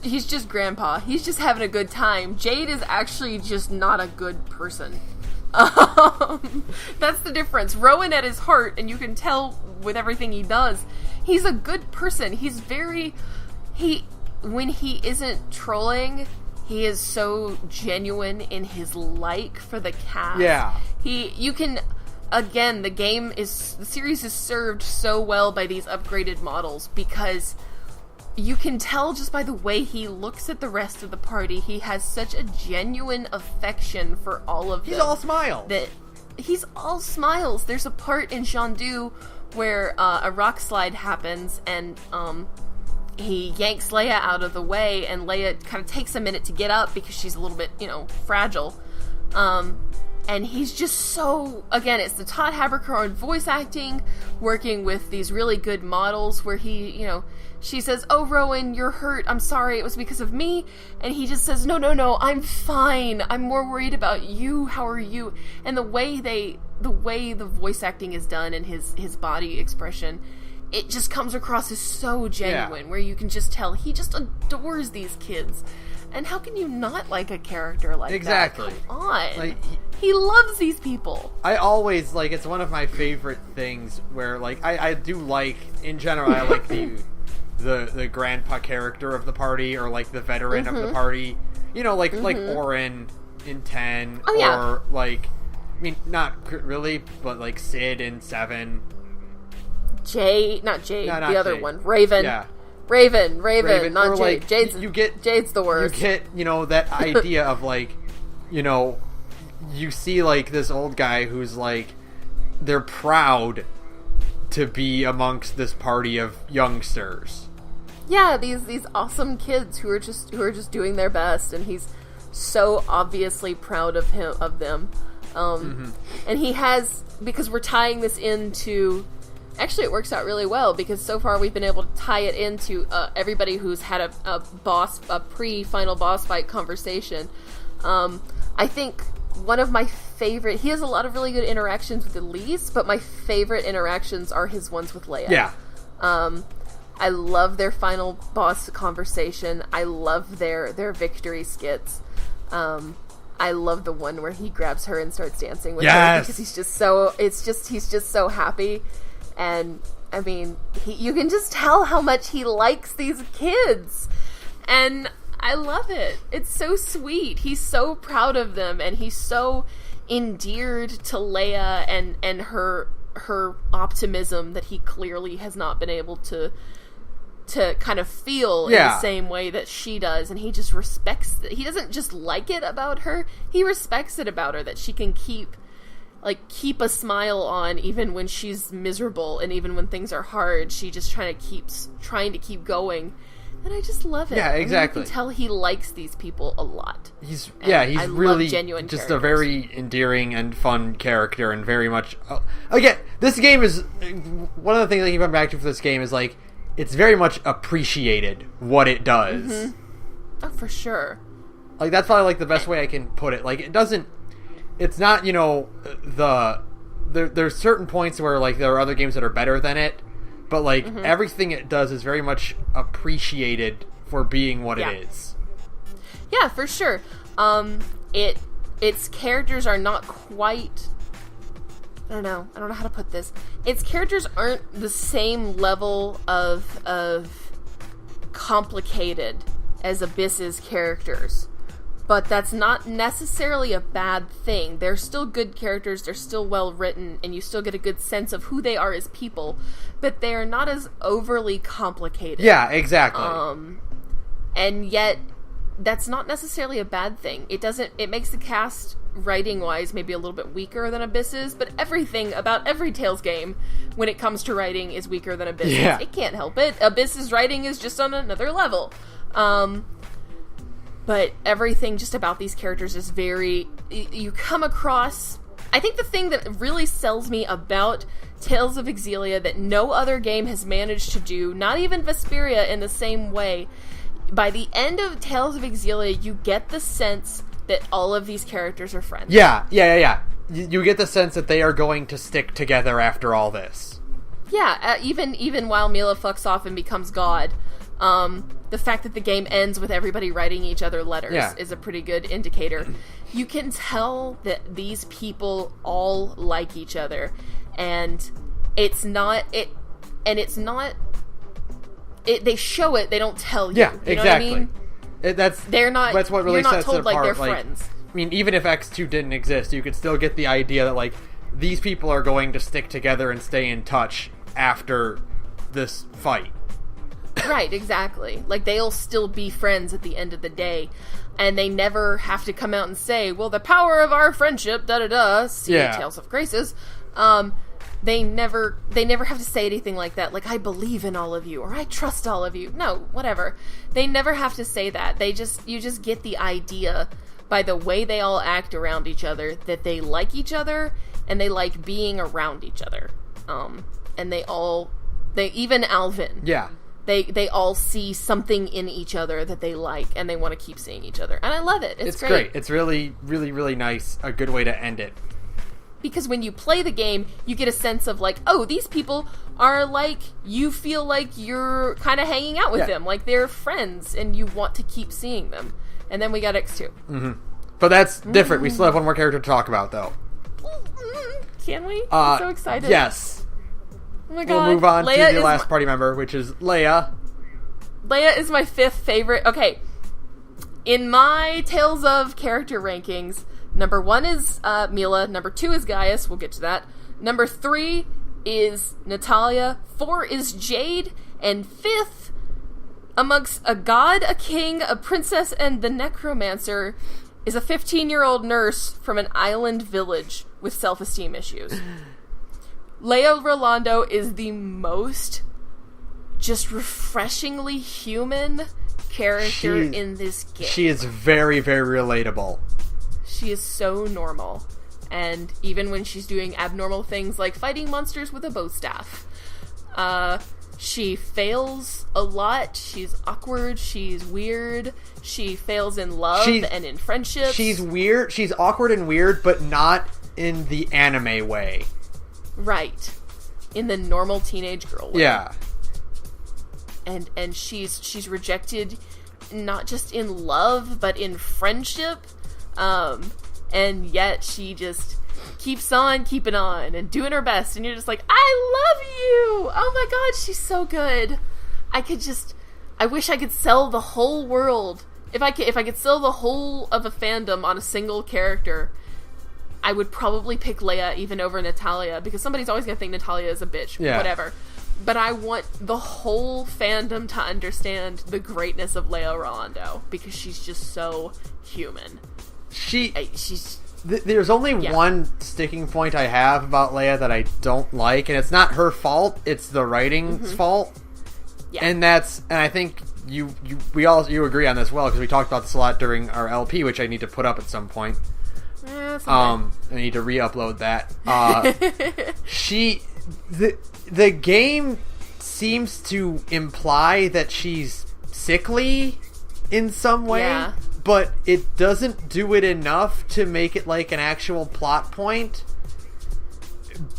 He's just grandpa. He's just having a good time. Jade is actually just not a good person. That's the difference. Rowan at his heart, and you can tell with everything he does, he's a good person. He's when he isn't trolling, he is so genuine in his for the cast. Yeah. The series is served so well by these upgraded models because you can tell just by the way he looks at the rest of the party, he has such a genuine affection for all of them. He's all smiles. He's all smiles. There's a part in Shandu where a rock slide happens, and he yanks Leia out of the way, and Leia kind of takes a minute to get up because she's a little bit, fragile. And he's just so, again, it's the Todd Haberkorn voice acting, working with these really good models where he, she says, "Oh, Rowan, you're hurt. I'm sorry. It was because of me." And he just says, No, I'm fine. I'm more worried about you. How are you? And the way the voice acting is done and his body expression, it just comes across as so genuine, where you can just tell he just adores these kids. And how can you not like a character like that? Come on. He loves these people. I always, it's one of my favorite things where, I do in general, I like the grandpa character of the party, or, the veteran of the party. Like Orin in 10, or, not really, but, Sid in 7. Not Jade, the other one. Raven. Yeah. Raven, not Jade. Jade's the worst. You get, that idea of, you know, you see, like, this old guy who's, like, they're proud to be amongst this party of youngsters. Yeah, these awesome kids who are just doing their best, and he's so obviously proud of them. And he has, because we're tying this into, actually it works out really well, because so far we've been able to tie it into everybody who's had a pre-final boss fight conversation. I think one of my favorite, he has a lot of really good interactions with Elise, but my favorite interactions are his ones with Leia. Yeah. I love their final boss conversation. I love their victory skits. I love the one where he grabs her and starts dancing with her, because he's just so happy. And I mean, you can just tell how much he likes these kids. And I love it. It's so sweet. He's so proud of them, and he's so endeared to Leia and her optimism that he clearly has not been able to kind of feel in the same way that she does, and he just respects it. He doesn't just like it about her, he respects it about her, that she can keep a smile on even when she's miserable, and even when things are hard, she just trying to keep going. And I just love it. Yeah, exactly. I mean, you can tell he likes these people a lot. He's really genuine just characters. a very endearing and fun character, and very much... again, this game is... One of the things I keep coming back to for this game is, like, it's very much appreciated what it does. Mm-hmm. Oh, for sure. Like, that's probably, like, the best way I can put it. Like, it doesn't... It's not, you know, there's certain points where, like, there are other games that are better than it, but, like, everything it does is very much appreciated for being what it is. Yeah, for sure. Its characters are not quite... I don't know how to put this. Its characters aren't the same level of complicated as Abyss's characters. But that's not necessarily a bad thing. They're still good characters, they're still well written, and you still get a good sense of who they are as people, but they are not as overly complicated. Yeah, exactly. And yet, that's not necessarily a bad thing. It makes the cast, writing-wise, maybe a little bit weaker than Abyss's, but everything about every Tales game, when it comes to writing, is weaker than Abyss's. Yeah. It can't help it. Abyss's writing is just on another level. But everything just about these characters is very... You come across... I think the thing that really sells me about Tales of Xillia that no other game has managed to do, not even Vesperia in the same way, by the end of Tales of Xillia, you get the sense that all of these characters are friends. Yeah. You get the sense that they are going to stick together after all this. Yeah, even while Mila fucks off and becomes God, the fact that the game ends with everybody writing each other letters is a pretty good indicator. You can tell that these people all like each other, and they show it, they don't tell you. Yeah, you know exactly. What I mean? That's what really sets told it apart. Like they're friends. I mean, even if X2 didn't exist, you could still get the idea that, like, these people are going to stick together and stay in touch after this fight. Right, exactly. Like, they'll still be friends at the end of the day, and they never have to come out and say, well, the power of our friendship, da-da-da, see Tales of Graces. They never have to say anything like that, like, I believe in all of you, or I trust all of you. No, whatever. They never have to say that. You just get the idea by the way they all act around each other, that they like each other, and they like being around each other. And even Alvin. Yeah. They all see something in each other that they like, and they want to keep seeing each other. And I love it. It's great. It's really, really, really nice. A good way to end it. Because when you play the game, you get a sense of, like, oh, these people are, like, you feel like you're kind of hanging out with them. Like, they're friends, and you want to keep seeing them. And then we got X2. Mm-hmm. But that's different. We still have one more character to talk about, though. Can we? I'm so excited. Yes. Oh my god. We'll move on Leia to the last party member, which is Leia. Leia is my fifth favorite. Okay. In my Tales of character rankings, number 1 is Mila, number 2 is Gaius, we'll get to that. Number 3 is Natalia, 4 is Jade, and 5th, amongst a god, a king, a princess, and the necromancer, is a 15-year-old nurse from an island village with self-esteem issues. Leia Rolando is the most just refreshingly human character in this game. She is very, very relatable. She is so normal. And even when she's doing abnormal things like fighting monsters with a bow staff, she fails a lot. She's awkward. She's weird. She fails in love and in friendships. She's weird. She's awkward and weird, but not in the anime way. Right. In the normal teenage girl way. Yeah. And she's rejected not just in love, but in friendship. And yet she just keeps on keeping on and doing her best. And you're just like, I love you! Oh my god, she's so good. I wish I could sell the whole world. If I could sell the whole of a fandom on a single character, I would probably pick Leia even over Natalia, because somebody's always gonna think Natalia is a bitch. Yeah. Whatever. But I want the whole fandom to understand the greatness of Leia Rolando, because she's just so human. There's only one sticking point I have about Leia that I don't like, and it's not her fault, it's the writing's fault. Yeah. And I think you agree on this well, because we talked about this a lot during our LP, which I need to put up at some point. I need to re-upload that. The game seems to imply that she's sickly in some way, but it doesn't do it enough to make it like an actual plot point.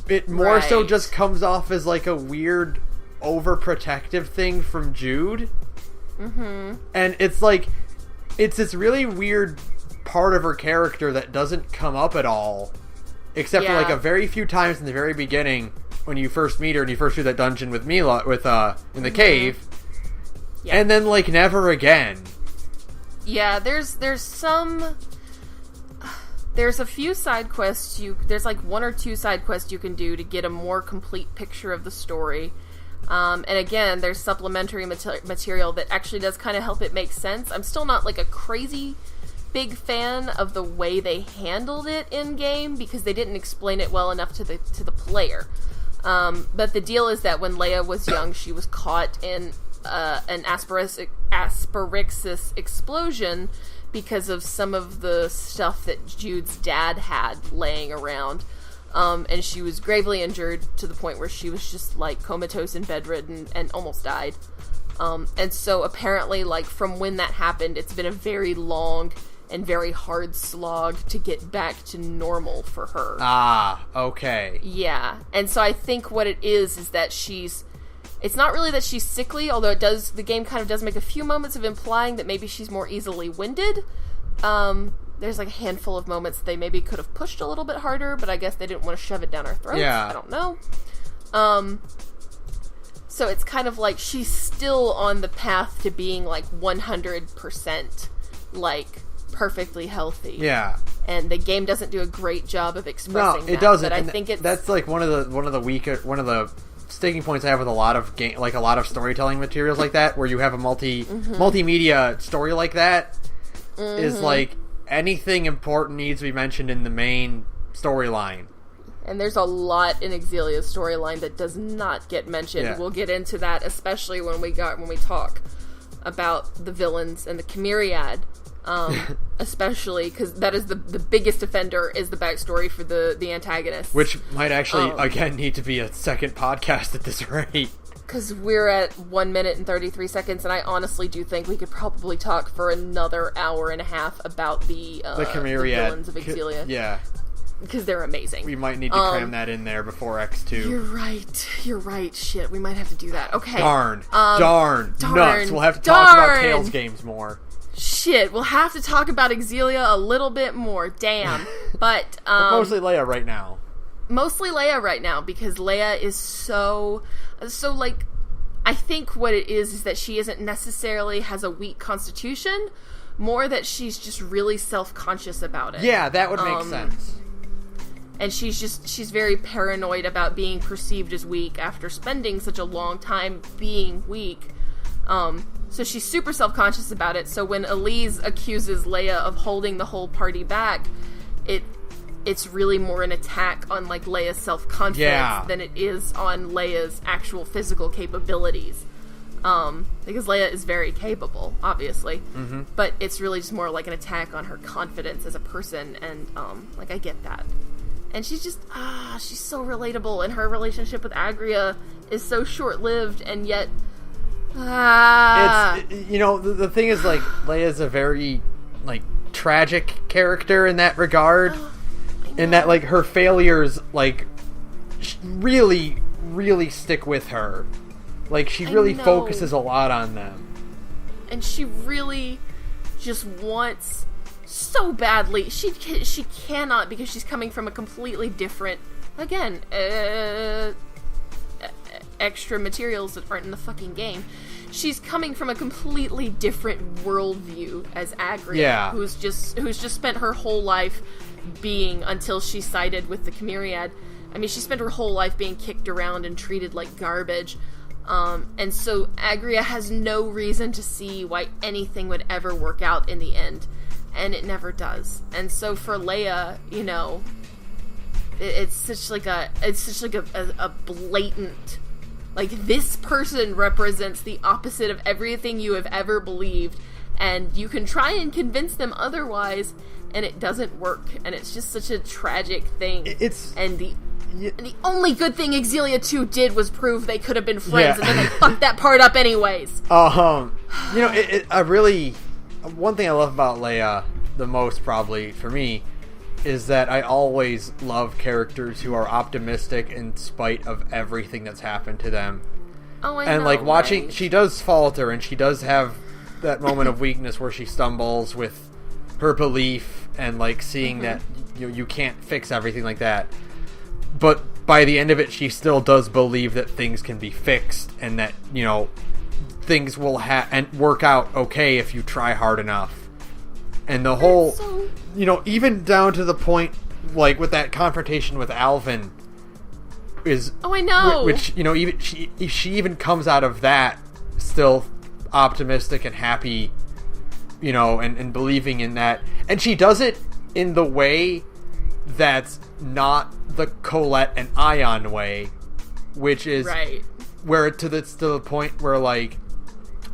It more so just comes off as like a weird overprotective thing from Jude. And it's like, it's this really weird part of her character that doesn't come up at all, except for like a very few times in the very beginning when you first meet her and you first do that dungeon with Mila in the cave, and then like never again. Yeah, there's a few side quests there's like one or two side quests you can do to get a more complete picture of the story. And again, there's supplementary material that actually does kind of help it make sense. I'm still not like a crazy big fan of the way they handled it in game, because they didn't explain it well enough to the player. But the deal is that when Leia was young, she was caught in an Asperixis explosion because of some of the stuff that Jude's dad had laying around. And she was gravely injured to the point where she was just like comatose and bedridden and almost died. And so apparently, like, from when that happened, it's been a very long and very hard slog to get back to normal for her. Ah, okay. Yeah. And so I think what it is that it's not really that she's sickly, although the game kind of does make a few moments of implying that maybe she's more easily winded. There's like a handful of moments they maybe could have pushed a little bit harder, but I guess they didn't want to shove it down our throats. Yeah. I don't know. So it's kind of like she's still on the path to being like 100% like perfectly healthy. Yeah. And the game doesn't do a great job of expressing that. No, it doesn't. But I think that's like one of the sticking points I have with a lot of a lot of storytelling materials like that, where you have a multimedia story like that, is like anything important needs to be mentioned in the main storyline. And there's a lot in Xillia's storyline that does not get mentioned. Yeah. We'll get into that, especially when we talk about the villains and the Chimeriad. Especially because that is the biggest offender is the backstory for the antagonist, which might actually again need to be a second podcast at this rate, because we're at 1 minute and 33 seconds, and I honestly do think we could probably talk for another hour and a half about the Chimeriad, the villains of Xillia. Yeah, because they're amazing. We might need to cram that in there before X2. You're right. Shit, we might have to do that. Okay. Darn. Nuts. We'll have to talk about Tales games more. Shit, we'll have to talk about Xillia a little bit more. Damn. But mostly Leia right now. Mostly Leia right now, because Leia is so like, I think what it is that she isn't necessarily has a weak constitution, more that she's just really self-conscious about it. Yeah, that would make sense. And she's very paranoid about being perceived as weak after spending such a long time being weak. So she's super self-conscious about it. So when Elise accuses Leia of holding the whole party back, it's really more an attack on, like, Leia's self-confidence than it is on Leia's actual physical capabilities. Because Leia is very capable, obviously. Mm-hmm. But it's really just more like an attack on her confidence as a person, and, like, I get that. And she's just, she's so relatable, and her relationship with Agria is so short-lived, and yet, It's, you know, the thing is, like, Leia's a very, like, tragic character in that regard. In that, like, her failures, like, really, really stick with her. Like, she really focuses a lot on them. And she really just wants so badly. She cannot, because she's coming from a completely different, again, extra materials that aren't in the fucking game. She's coming from a completely different worldview as Agria, who's just spent her whole life being, until she sided with the Chimeriad. I mean, she spent her whole life being kicked around and treated like garbage. And so Agria has no reason to see why anything would ever work out in the end. And it never does. And so for Leia, you know, it's such like a blatant, like, this person represents the opposite of everything you have ever believed, and you can try and convince them otherwise, and it doesn't work, and it's just such a tragic thing. And the only good thing Xillia 2 did was prove they could have been friends, and then they fucked that part up anyways. You know, I really, one thing I love about Leia the most, probably, for me, is that I always love characters who are optimistic in spite of everything that's happened to them. Oh, I know, like, watching, right? She does falter, and she does have that moment of weakness where she stumbles with her belief, and, like, seeing that you can't fix everything like that. But by the end of it, she still does believe that things can be fixed, and that, you know, things will and work out okay if you try hard enough. And the whole, you know, even down to the point, like, with that confrontation with Alvin, is... Oh, I know! Which, you know, even she even comes out of that still optimistic and happy, you know, and believing in that. And she does it in the way that's not the Colette and Ion way, which is... Right. Where to the point where, like,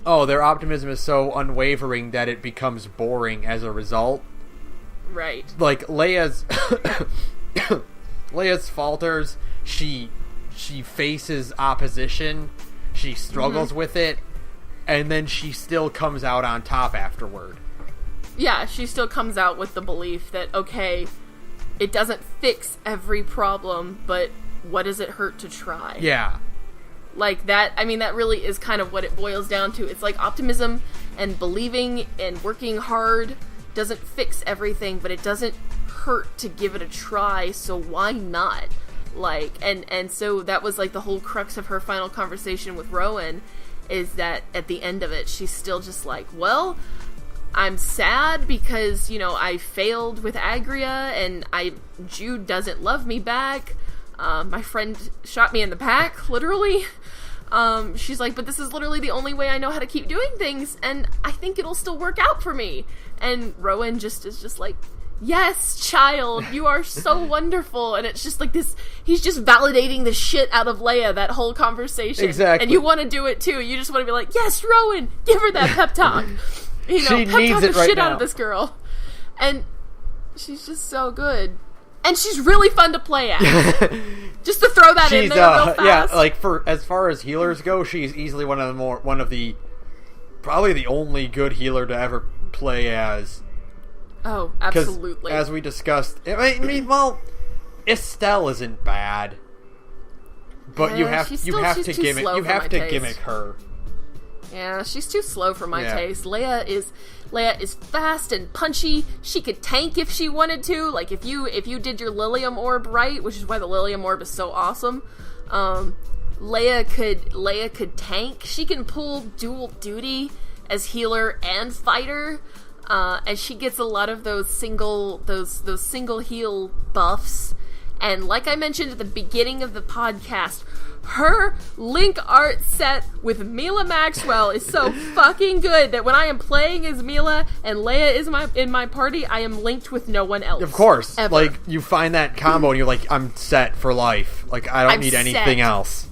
oh, their optimism is so unwavering that it becomes boring as a result. Right. Like, Leia's falters, she faces opposition, she struggles with it, and then she still comes out on top afterward. Yeah, she still comes out with the belief that, okay, it doesn't fix every problem, but what does it hurt to try? Yeah. Like, that, I mean, that really is kind of what it boils down to. It's like optimism and believing and working hard doesn't fix everything, but it doesn't hurt to give it a try, so why not? Like, and so that was, like, the whole crux of her final conversation with Rowan, is that at the end of it, she's still just like, well, I'm sad because, you know, I failed with Agria, and Jude doesn't love me back. My friend shot me in the back, literally. She's like, but this is literally the only way I know how to keep doing things, and I think it'll still work out for me. And Rowan is just like, yes, child, you are so wonderful. And it's just like this, he's just validating the shit out of Leia, that whole conversation. Exactly. And you want to do it too. You just want to be like, yes, Rowan, give her that pep talk. You know, she pep needs talk it the right shit now. out of this girl. And she's just so good. And she's really fun to play as. Just to throw that in there real fast. Yeah, like, for as far as healers go, she's easily one of the probably the only good healer to ever play as. Oh, absolutely. As we discussed, I mean, well, Estelle isn't bad, but you have to gimmick her. Yeah, she's too slow for my taste. Leia is fast and punchy. She could tank if she wanted to. Like, if you did your Lilium Orb right, which is why the Lilium Orb is so awesome. Leia could tank. She can pull dual duty as healer and fighter. And she gets a lot of those single heal buffs. And like I mentioned at the beginning of the podcast, her Link art set with Mila Maxwell is so fucking good that when I am playing as Mila and Leia is in my party, I am linked with no one else. Of course. Ever. Like, you find that combo and you're like, I'm set for life. Like, I don't need anything else.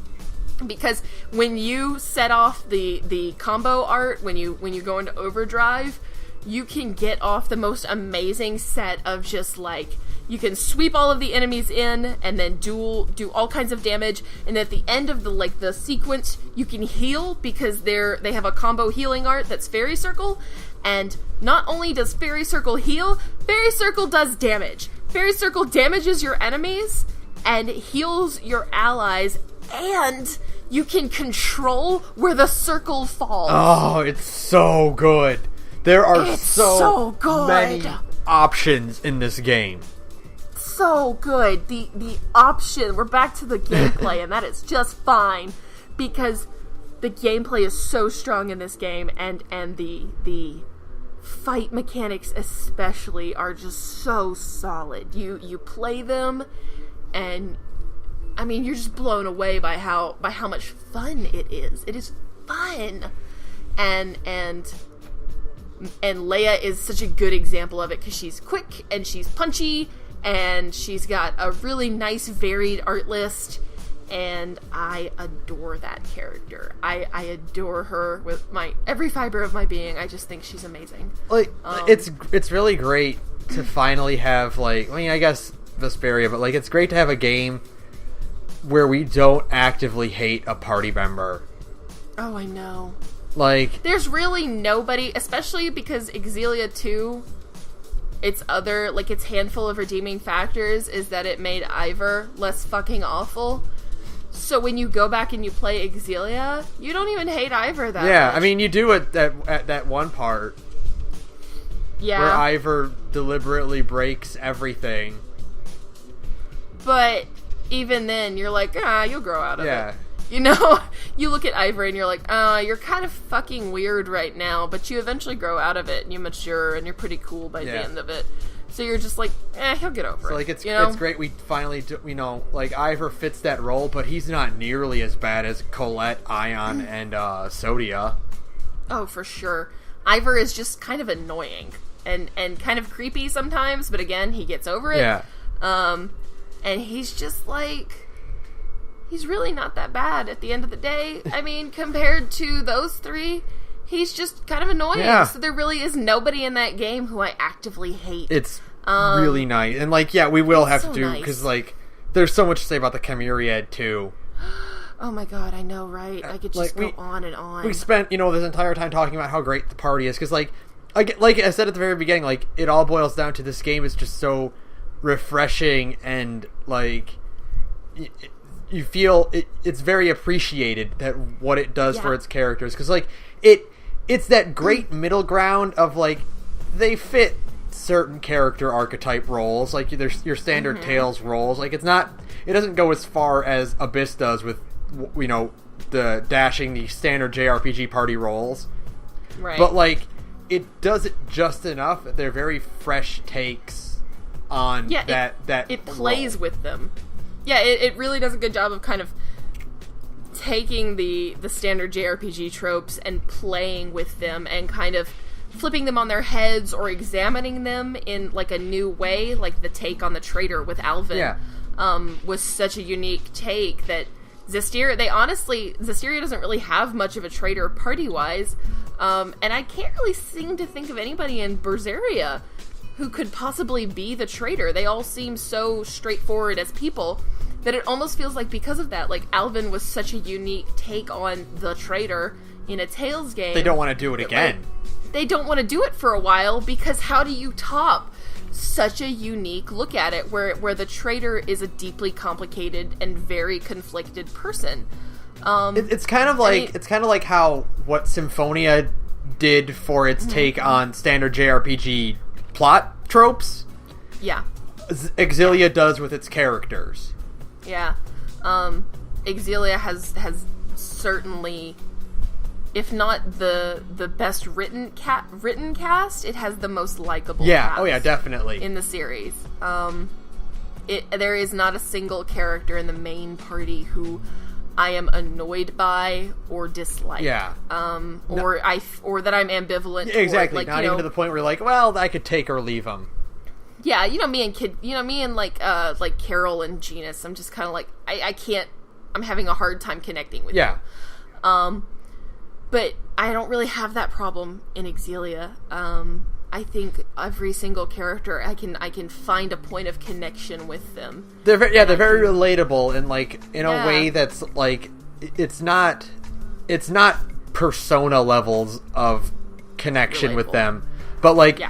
Because when you set off the combo art, when you go into overdrive, you can get off the most amazing set of just like, you can sweep all of the enemies in and then do all kinds of damage, and at the end of the sequence you can heal because they have a combo healing art that's Fairy Circle, and not only does Fairy Circle heal, Fairy Circle does damage. Fairy Circle damages your enemies and heals your allies, and you can control where the circle falls. Oh, it's so good. There are so many options in this game. So good. The option, we're back to the gameplay, and that is just fine, because the gameplay is so strong in this game, and the fight mechanics especially are just so solid. You play them, and I mean, you're just blown away by how much fun it is. It is fun. And Leia is such a good example of it, because she's quick and she's punchy and she's got a really nice varied art list, and I adore that character. I adore her with every fiber of my being. I just think she's amazing. Like, it's really great to finally have, like, I mean, I guess Vesperia, but like, it's great to have a game where we don't actively hate a party member. Oh, I know. Like, there's really nobody, especially because Xillia 2, its handful of redeeming factors is that it made Ivor less fucking awful. So when you go back and you play Xillia, you don't even hate Ivor that much. Yeah, I mean, you do it at that one part. Yeah. Where Ivor deliberately breaks everything. But even then, you're like, you'll grow out of it. Yeah. You look at Ivor and you're like, you're kind of fucking weird right now, but you eventually grow out of it and you mature and you're pretty cool by the end of it. So you're just like, he'll get over it. Like, it's great we finally do, like, Ivor fits that role, but he's not nearly as bad as Colette, Ion, and Sodia. Oh, for sure. Ivor is just kind of annoying and kind of creepy sometimes, but again, he gets over it. Yeah. And he's just like, he's really not that bad at the end of the day. I mean, compared to those three, he's just kind of annoying. Yeah. So there really is nobody in that game who I actively hate. It's really nice. And, like, yeah, we will have to do, because, like, there's so much to say about the Chimeriad, too. Oh my god, I know, right? I could just go on and on. We spent, this entire time talking about how great the party is, because, like I said at the very beginning, like, it all boils down to this game is just so refreshing, and, like, you feel it's very appreciated that what it does for its characters, because, like, it's that great middle ground of, like, they fit certain character archetype roles, like there's your standard Tales roles. Like, it doesn't go as far as Abyss does with, the standard JRPG party roles, right? But, like, it does it just enough that they're very fresh takes on that it plays role with them. Yeah, it really does a good job of kind of taking the standard JRPG tropes and playing with them and kind of flipping them on their heads or examining them in, like, a new way, like the take on the traitor with Alvin was such a unique take that Zestiria doesn't really have much of a traitor party-wise, and I can't really seem to think of anybody in Berseria who could possibly be the traitor. They all seem so straightforward as people that it almost feels like, because of that, like, Alvin was such a unique take on the traitor in a Tales game. They don't want to do it again. They don't want to do it for a while, because how do you top such a unique look at it where the traitor is a deeply complicated and very conflicted person? It's kind of like how what Symphonia did for its take on standard JRPG plot tropes. Yeah. Xillia does with its characters. Yeah. Xillia has certainly, if not the best written cast, it has the most likable cast. Oh yeah, definitely. In the series. there is not a single character in the main party who I am annoyed by or dislike. Yeah. Or that I'm ambivalent. Yeah, exactly. Like, not even to the point where you're like, well, I could take or leave them. Yeah, me and like Carol and Genus, I'm just kind of like, I can't, I'm having a hard time connecting with you. But I don't really have that problem in Xillia. I think every single character, I can find a point of connection with them. They're very relatable in a way that's like, it's not Persona levels of connection with them, but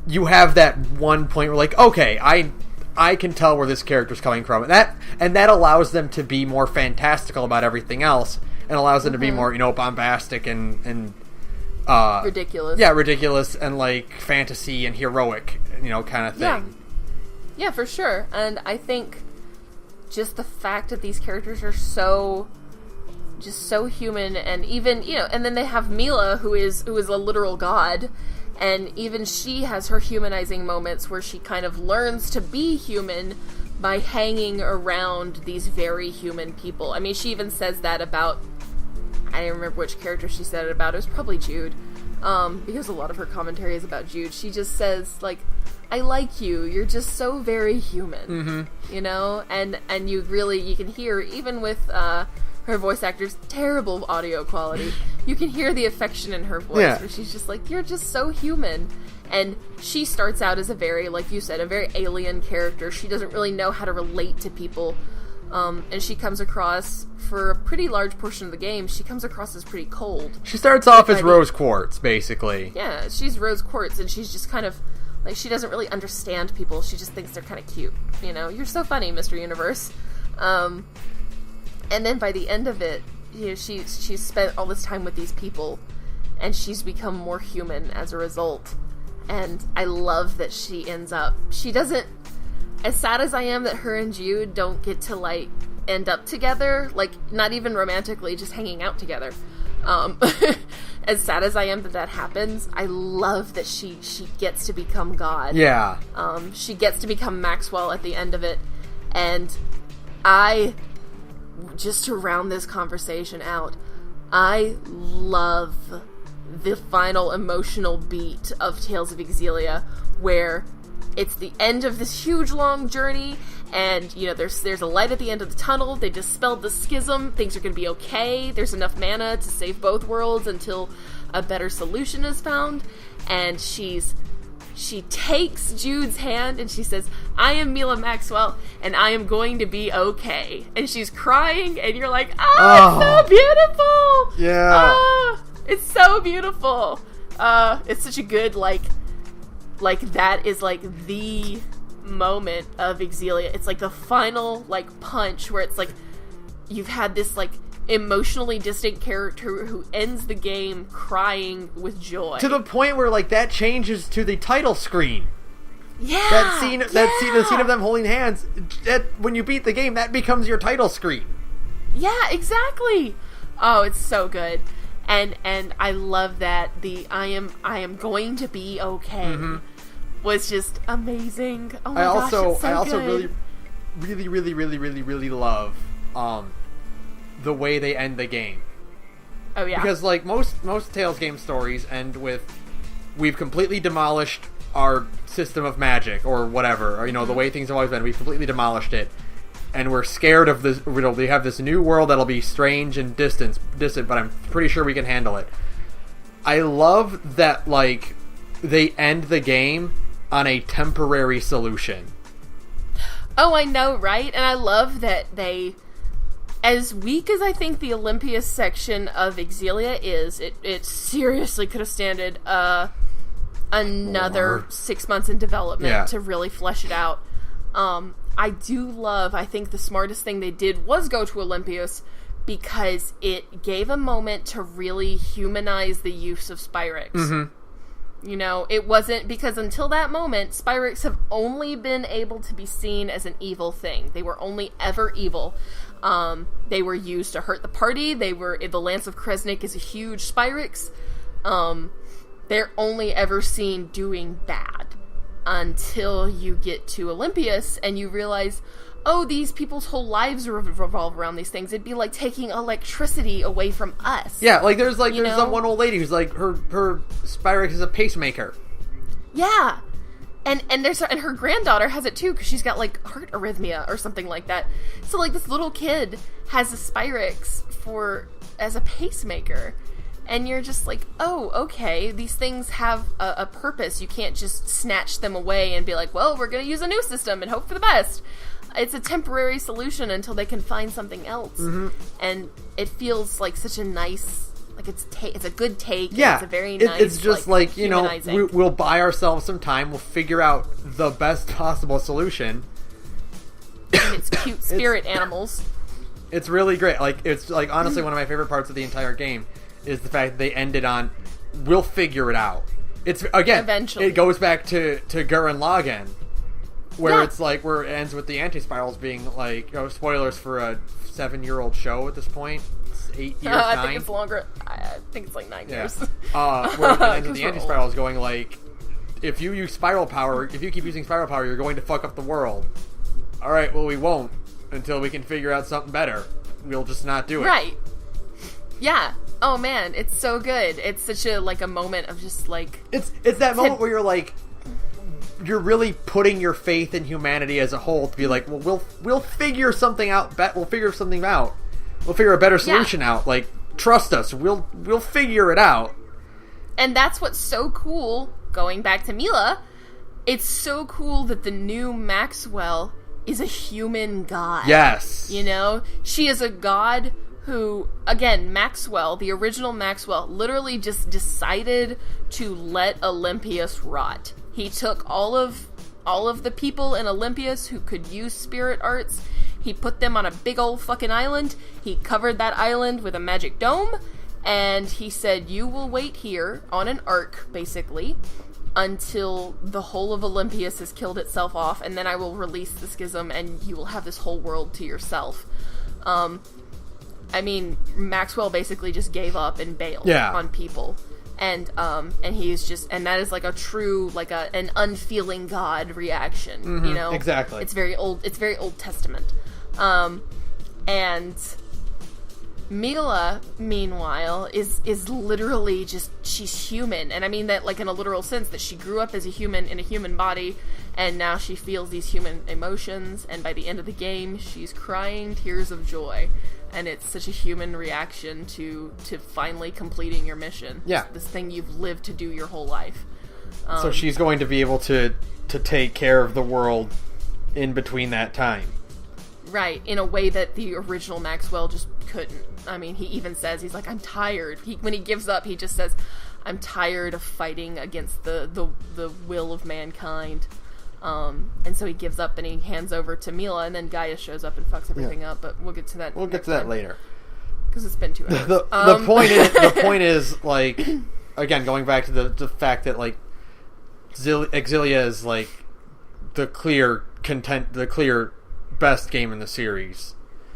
you have that one point where like, okay, I can tell where this character's coming from, and that allows them to be more fantastical about everything else, and allows them to be more, bombastic and ridiculous. Yeah, ridiculous and like fantasy and heroic, kind of thing. Yeah, for sure. And I think just the fact that these characters are so human, and even, and then they have Mila, who is a literal god, and even she has her humanizing moments where she kind of learns to be human by hanging around these very human people. I mean, she even says that about, I don't remember which character she said it about. It was probably Jude, because a lot of her commentary is about Jude. She just says, like, I like you. You're just so very human, And you can hear, even with her voice actor's terrible audio quality, you can hear the affection in her voice, where she's just like, you're just so human. And she starts out as a very, like you said, a very alien character. She doesn't really know how to relate to people. And she comes across, for a pretty large portion of the game, she comes across as pretty cold. She starts off as Rose Quartz, basically. Yeah, she's Rose Quartz, and she's just kind of, like, she doesn't really understand people. She just thinks they're kind of cute. You're so funny, Mr. Universe. And then by the end of it, she's spent all this time with these people, and she's become more human as a result. And I love that she ends up, she doesn't, as sad as I am that her and Jude don't get to, like, end up together, like, not even romantically, just hanging out together. As sad as I am that happens, I love that she gets to become God. Yeah. She gets to become Maxwell at the end of it. And just to round this conversation out, I love the final emotional beat of Tales of Xillia, where it's the end of this huge long journey, and there's a light at the end of the tunnel. They dispelled the schism. Things are going to be okay. There's enough mana to save both worlds until a better solution is found. And she takes Jude's hand and she says, I am Mila Maxwell, and I am going to be okay. And she's crying, and you're like, it's so beautiful! Yeah. It's so beautiful. It's such a good, like that is, like, the moment of Xillia. It's, like, the final, like, punch where it's, like, you've had this, like, emotionally distant character who ends the game crying with joy. To the point where, like, that changes to the title screen. Yeah! The scene of them holding hands, when you beat the game, that becomes your title screen. Yeah, exactly! Oh, it's so good. And I love that I am going to be okay was just amazing. Oh my gosh, it's so I also good. really love the way they end the game. Oh yeah. Because like most Tales game stories end with, we've completely demolished our system of magic or whatever, or the way things have always been. We've completely demolished it. And we're scared of this. They have this new world that'll be strange and distant, but I'm pretty sure we can handle it. I love that, like, they end the game on a temporary solution. Oh, I know, right? And I love that they, as weak as I think the Olympias section of Xillia is, it seriously could have standed another 6 months in development to really flesh it out. I think the smartest thing they did was go to Olympias, because it gave a moment to really humanize the use of Spyrex. Mm-hmm. It wasn't, because until that moment, Spyrex have only been able to be seen as an evil thing. They were only ever evil. They were used to hurt the party. The Lance of Kresnik is a huge Spyrex. They're only ever seen doing bad. until you get to Olympias and you realize, oh, these people's whole lives revolve around these things. It'd be like taking electricity away from us. Yeah, like there's that one old lady who's like her Spyrex is a pacemaker. Yeah. And her granddaughter has it too, because she's got like heart arrhythmia or something like that. So like this little kid has a Spyrex as a pacemaker. And you're just like, oh, okay, these things have a purpose. You can't just snatch them away and be like, well, we're going to use a new system and hope for the best. It's a temporary solution until they can find something else. Mm-hmm. And it feels like such a nice, like it's a good take. Yeah. It's a very nice, it's just like we'll buy ourselves some time. We'll figure out the best possible solution. And it's cute spirit animals. It's really great. Like, it's like honestly one of my favorite parts of the entire game is the fact that they ended on, we'll figure it out. It's, again, eventually. It goes back to Gurren Lagann, where it's like, where it ends with the anti-spirals being like, spoilers for a 7-year-old show at this point. It's 8 years, 9. I think it's longer. I think it's like 9 years. Where it ends with the anti-spirals going like, if you use spiral power, if you keep using spiral power, you're going to fuck up the world. Alright, well we won't until we can figure out something better. We'll just not do it. Right. Yeah. Oh man, it's so good. It's such a like a moment of just like it's that moment where you're like, you're really putting your faith in humanity as a whole to be like, well, we'll figure something out. We'll figure something out. We'll figure a better solution out. Like, trust us. We'll figure it out. And that's what's so cool. Going back to Mila, it's so cool that the new Maxwell is a human god. Yes. You know, she is a god who, again, Maxwell, the original Maxwell, literally just decided to let Olympias rot. He took all of the people in Olympias who could use spirit arts, he put them on a big old fucking island, he covered that island with a magic dome, and he said, you will wait here on an arc, basically, until the whole of Olympias has killed itself off, and then I will release the schism, and you will have this whole world to yourself. I mean, Maxwell basically just gave up and bailed on people. And he's just, and that is like a true, like an unfeeling God reaction, you know? Exactly. It's very Old Testament. And Mila, meanwhile, is literally just, she's human. And I mean that like in a literal sense, that she grew up as a human in a human body, and now she feels these human emotions, and by the end of the game, she's crying tears of joy. And it's such a human reaction to finally completing your mission. Yeah. This thing you've lived to do your whole life. So she's going to be able to take care of the world in between that time. Right, in a way that the original Maxwell just couldn't. I mean, he even says, he's like, I'm tired. When he gives up, he just says, I'm tired of fighting against the will of mankind. And so he gives up and he hands over to Mila, and then Gaia shows up and fucks everything up. But we'll get to that. We'll get to that later because it's been 2 hours. The point is like, again, going back to the fact that like Xillia is like the clear best game in the series.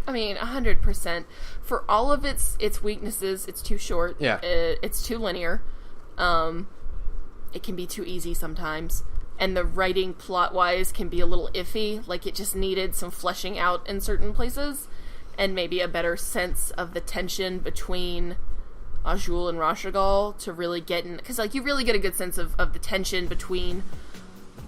I mean, 100%. For all of its weaknesses, it's too short. Yeah, it's too linear. It can be too easy sometimes. And the writing, plot-wise, can be a little iffy. Like, it just needed some fleshing out in certain places. And maybe a better sense of the tension between Azul and Rashagal to really get in... Because, like, you really get a good sense of the tension between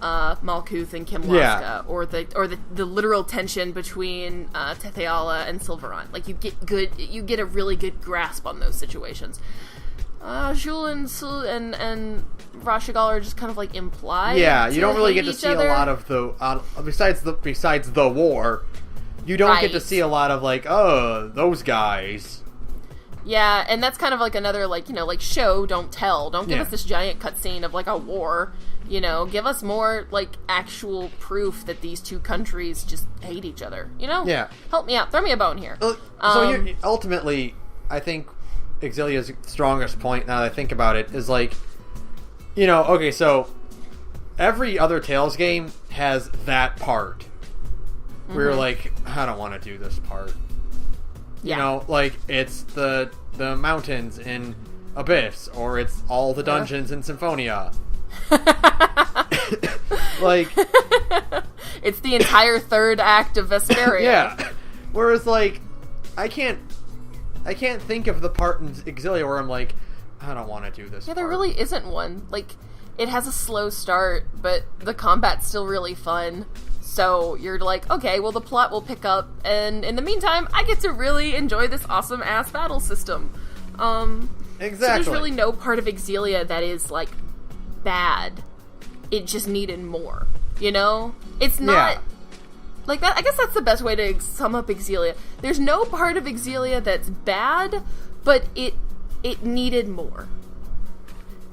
Malkuth and Kimlaska. Or the literal tension between Tetheala and Silverant. Like, you get a really good grasp on those situations. Azul and Rashagal are just kind of like implied. Yeah, you don't really get to see a lot of the besides the war. You don't get to see a lot of like, oh, those guys. Yeah, and that's kind of like another like, you know, like show, don't tell. Don't give us this giant cutscene of like a war. You know, give us more like actual proof that these two countries just hate each other. You know? Yeah. Help me out. Throw me a bone here. So ultimately, I think Xillia's strongest point, now that I think about it, is like, you know, okay, so every other Tales game has that part where you're like, I don't want to do this part. You know, like, it's the mountains in Abyss, or it's all the dungeons in Symphonia. Like, it's the entire third act of Vesperia. Yeah. Whereas, like, I can't think of the part in Xillia where I'm like, I don't want to do this. Yeah, there really isn't one. Like, it has a slow start, but the combat's still really fun. So you're like, okay, well, the plot will pick up, and in the meantime, I get to really enjoy this awesome-ass battle system. Exactly. So there's really no part of Xillia that is, like, bad. It just needed more, you know? It's not... Yeah. Like, that. I guess that's the best way to sum up Xillia. There's no part of Xillia that's bad, but it needed more.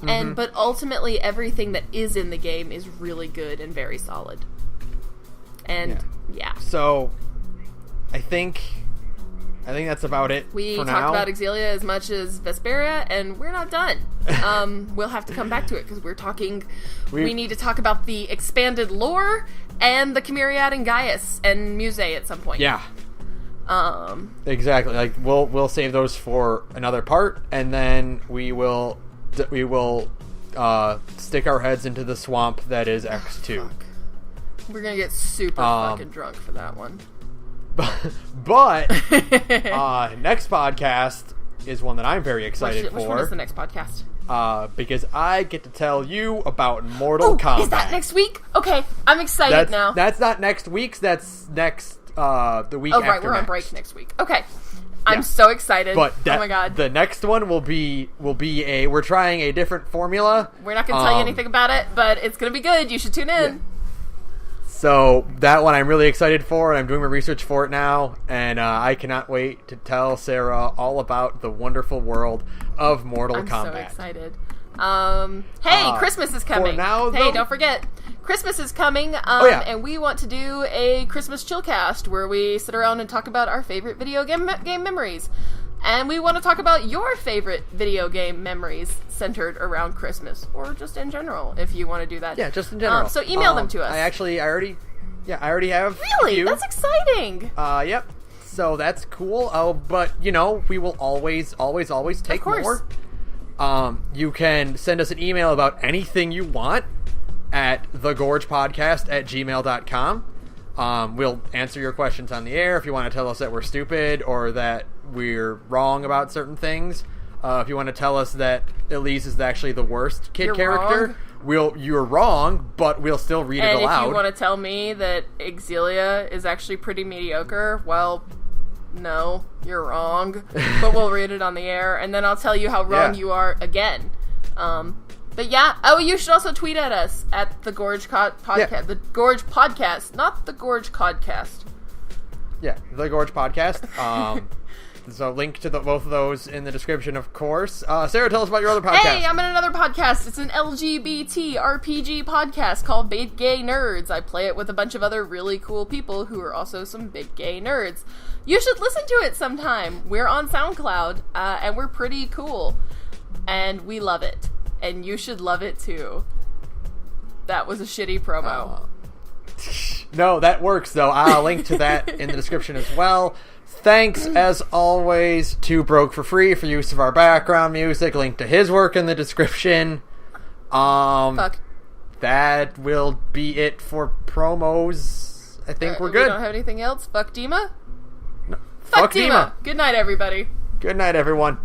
Mm-hmm. But ultimately, everything that is in the game is really good and very solid. And, yeah. So, I think that's about it We for talked now. about Xillia as much as Vesperia, and we're not done. We'll have to come back to it, because we're talking... We need to talk about the expanded lore, and the Chimeriad and Gaius, and Muse at some point. Yeah. Exactly. Like, we'll save those for another part, and then we will stick our heads into the swamp that is X2. We're gonna get super fucking drunk for that one. But next podcast is one that I'm very excited for. Which one is the next podcast? Because I get to tell you about Mortal Kombat. Is that next week? Okay, I'm excited now. That's not next week's. That's next the week after. Oh right, we're on break next week. Okay, I'm so excited. But oh my god, the next one will be we're trying a different formula. We're not gonna tell you anything about it, but it's gonna be good. You should tune in. Yeah. So that one I'm really excited for, and I'm doing my research for it now, and I cannot wait to tell Sarah all about the wonderful world of Mortal Kombat. I'm so excited. Hey, Christmas is coming. For now, hey, don't forget, Christmas is coming, and we want to do a Christmas chillcast where we sit around and talk about our favorite video game memories. And we want to talk about your favorite video game memories centered around Christmas, or just in general, if you want to do that. Yeah, just in general. So email them to us. I already have. Really? a few. That's exciting. Yep. So that's cool. Oh, but we will always take more. You can send us an email about anything you want at thegorgepodcast@gmail.com. We'll answer your questions on the air if you want to tell us that we're stupid or that we're wrong about certain things. If you want to tell us that Elise is actually the worst kid character, you're wrong, but we'll still read it aloud. And if you want to tell me that Xillia is actually pretty mediocre, well, no, you're wrong. But we'll read it on the air, and then I'll tell you how wrong you are again. But yeah, you should also tweet at us at the Gorge Podcast. The Gorge Podcast, not the Gorge Codcast. Yeah, the Gorge Podcast. So link to both of those in the description, of course. Sarah, tell us about your other podcast. Hey, I'm in another podcast. It's an LGBT RPG podcast called Big Gay Nerds. I play it with a bunch of other really cool people who are also some big gay nerds. You should listen to it sometime. We're on SoundCloud, and we're pretty cool. And we love it. And you should love it too. That was a shitty promo. No, that works, though. I'll link to that in the description as well. Thanks, as always, to Broke for Free for use of our background music. Link to his work in the description. Fuck. That will be it for promos. I think we're good. We don't have anything else? Fuck Dima? No. Fuck Dima. Good night, everybody. Good night, everyone.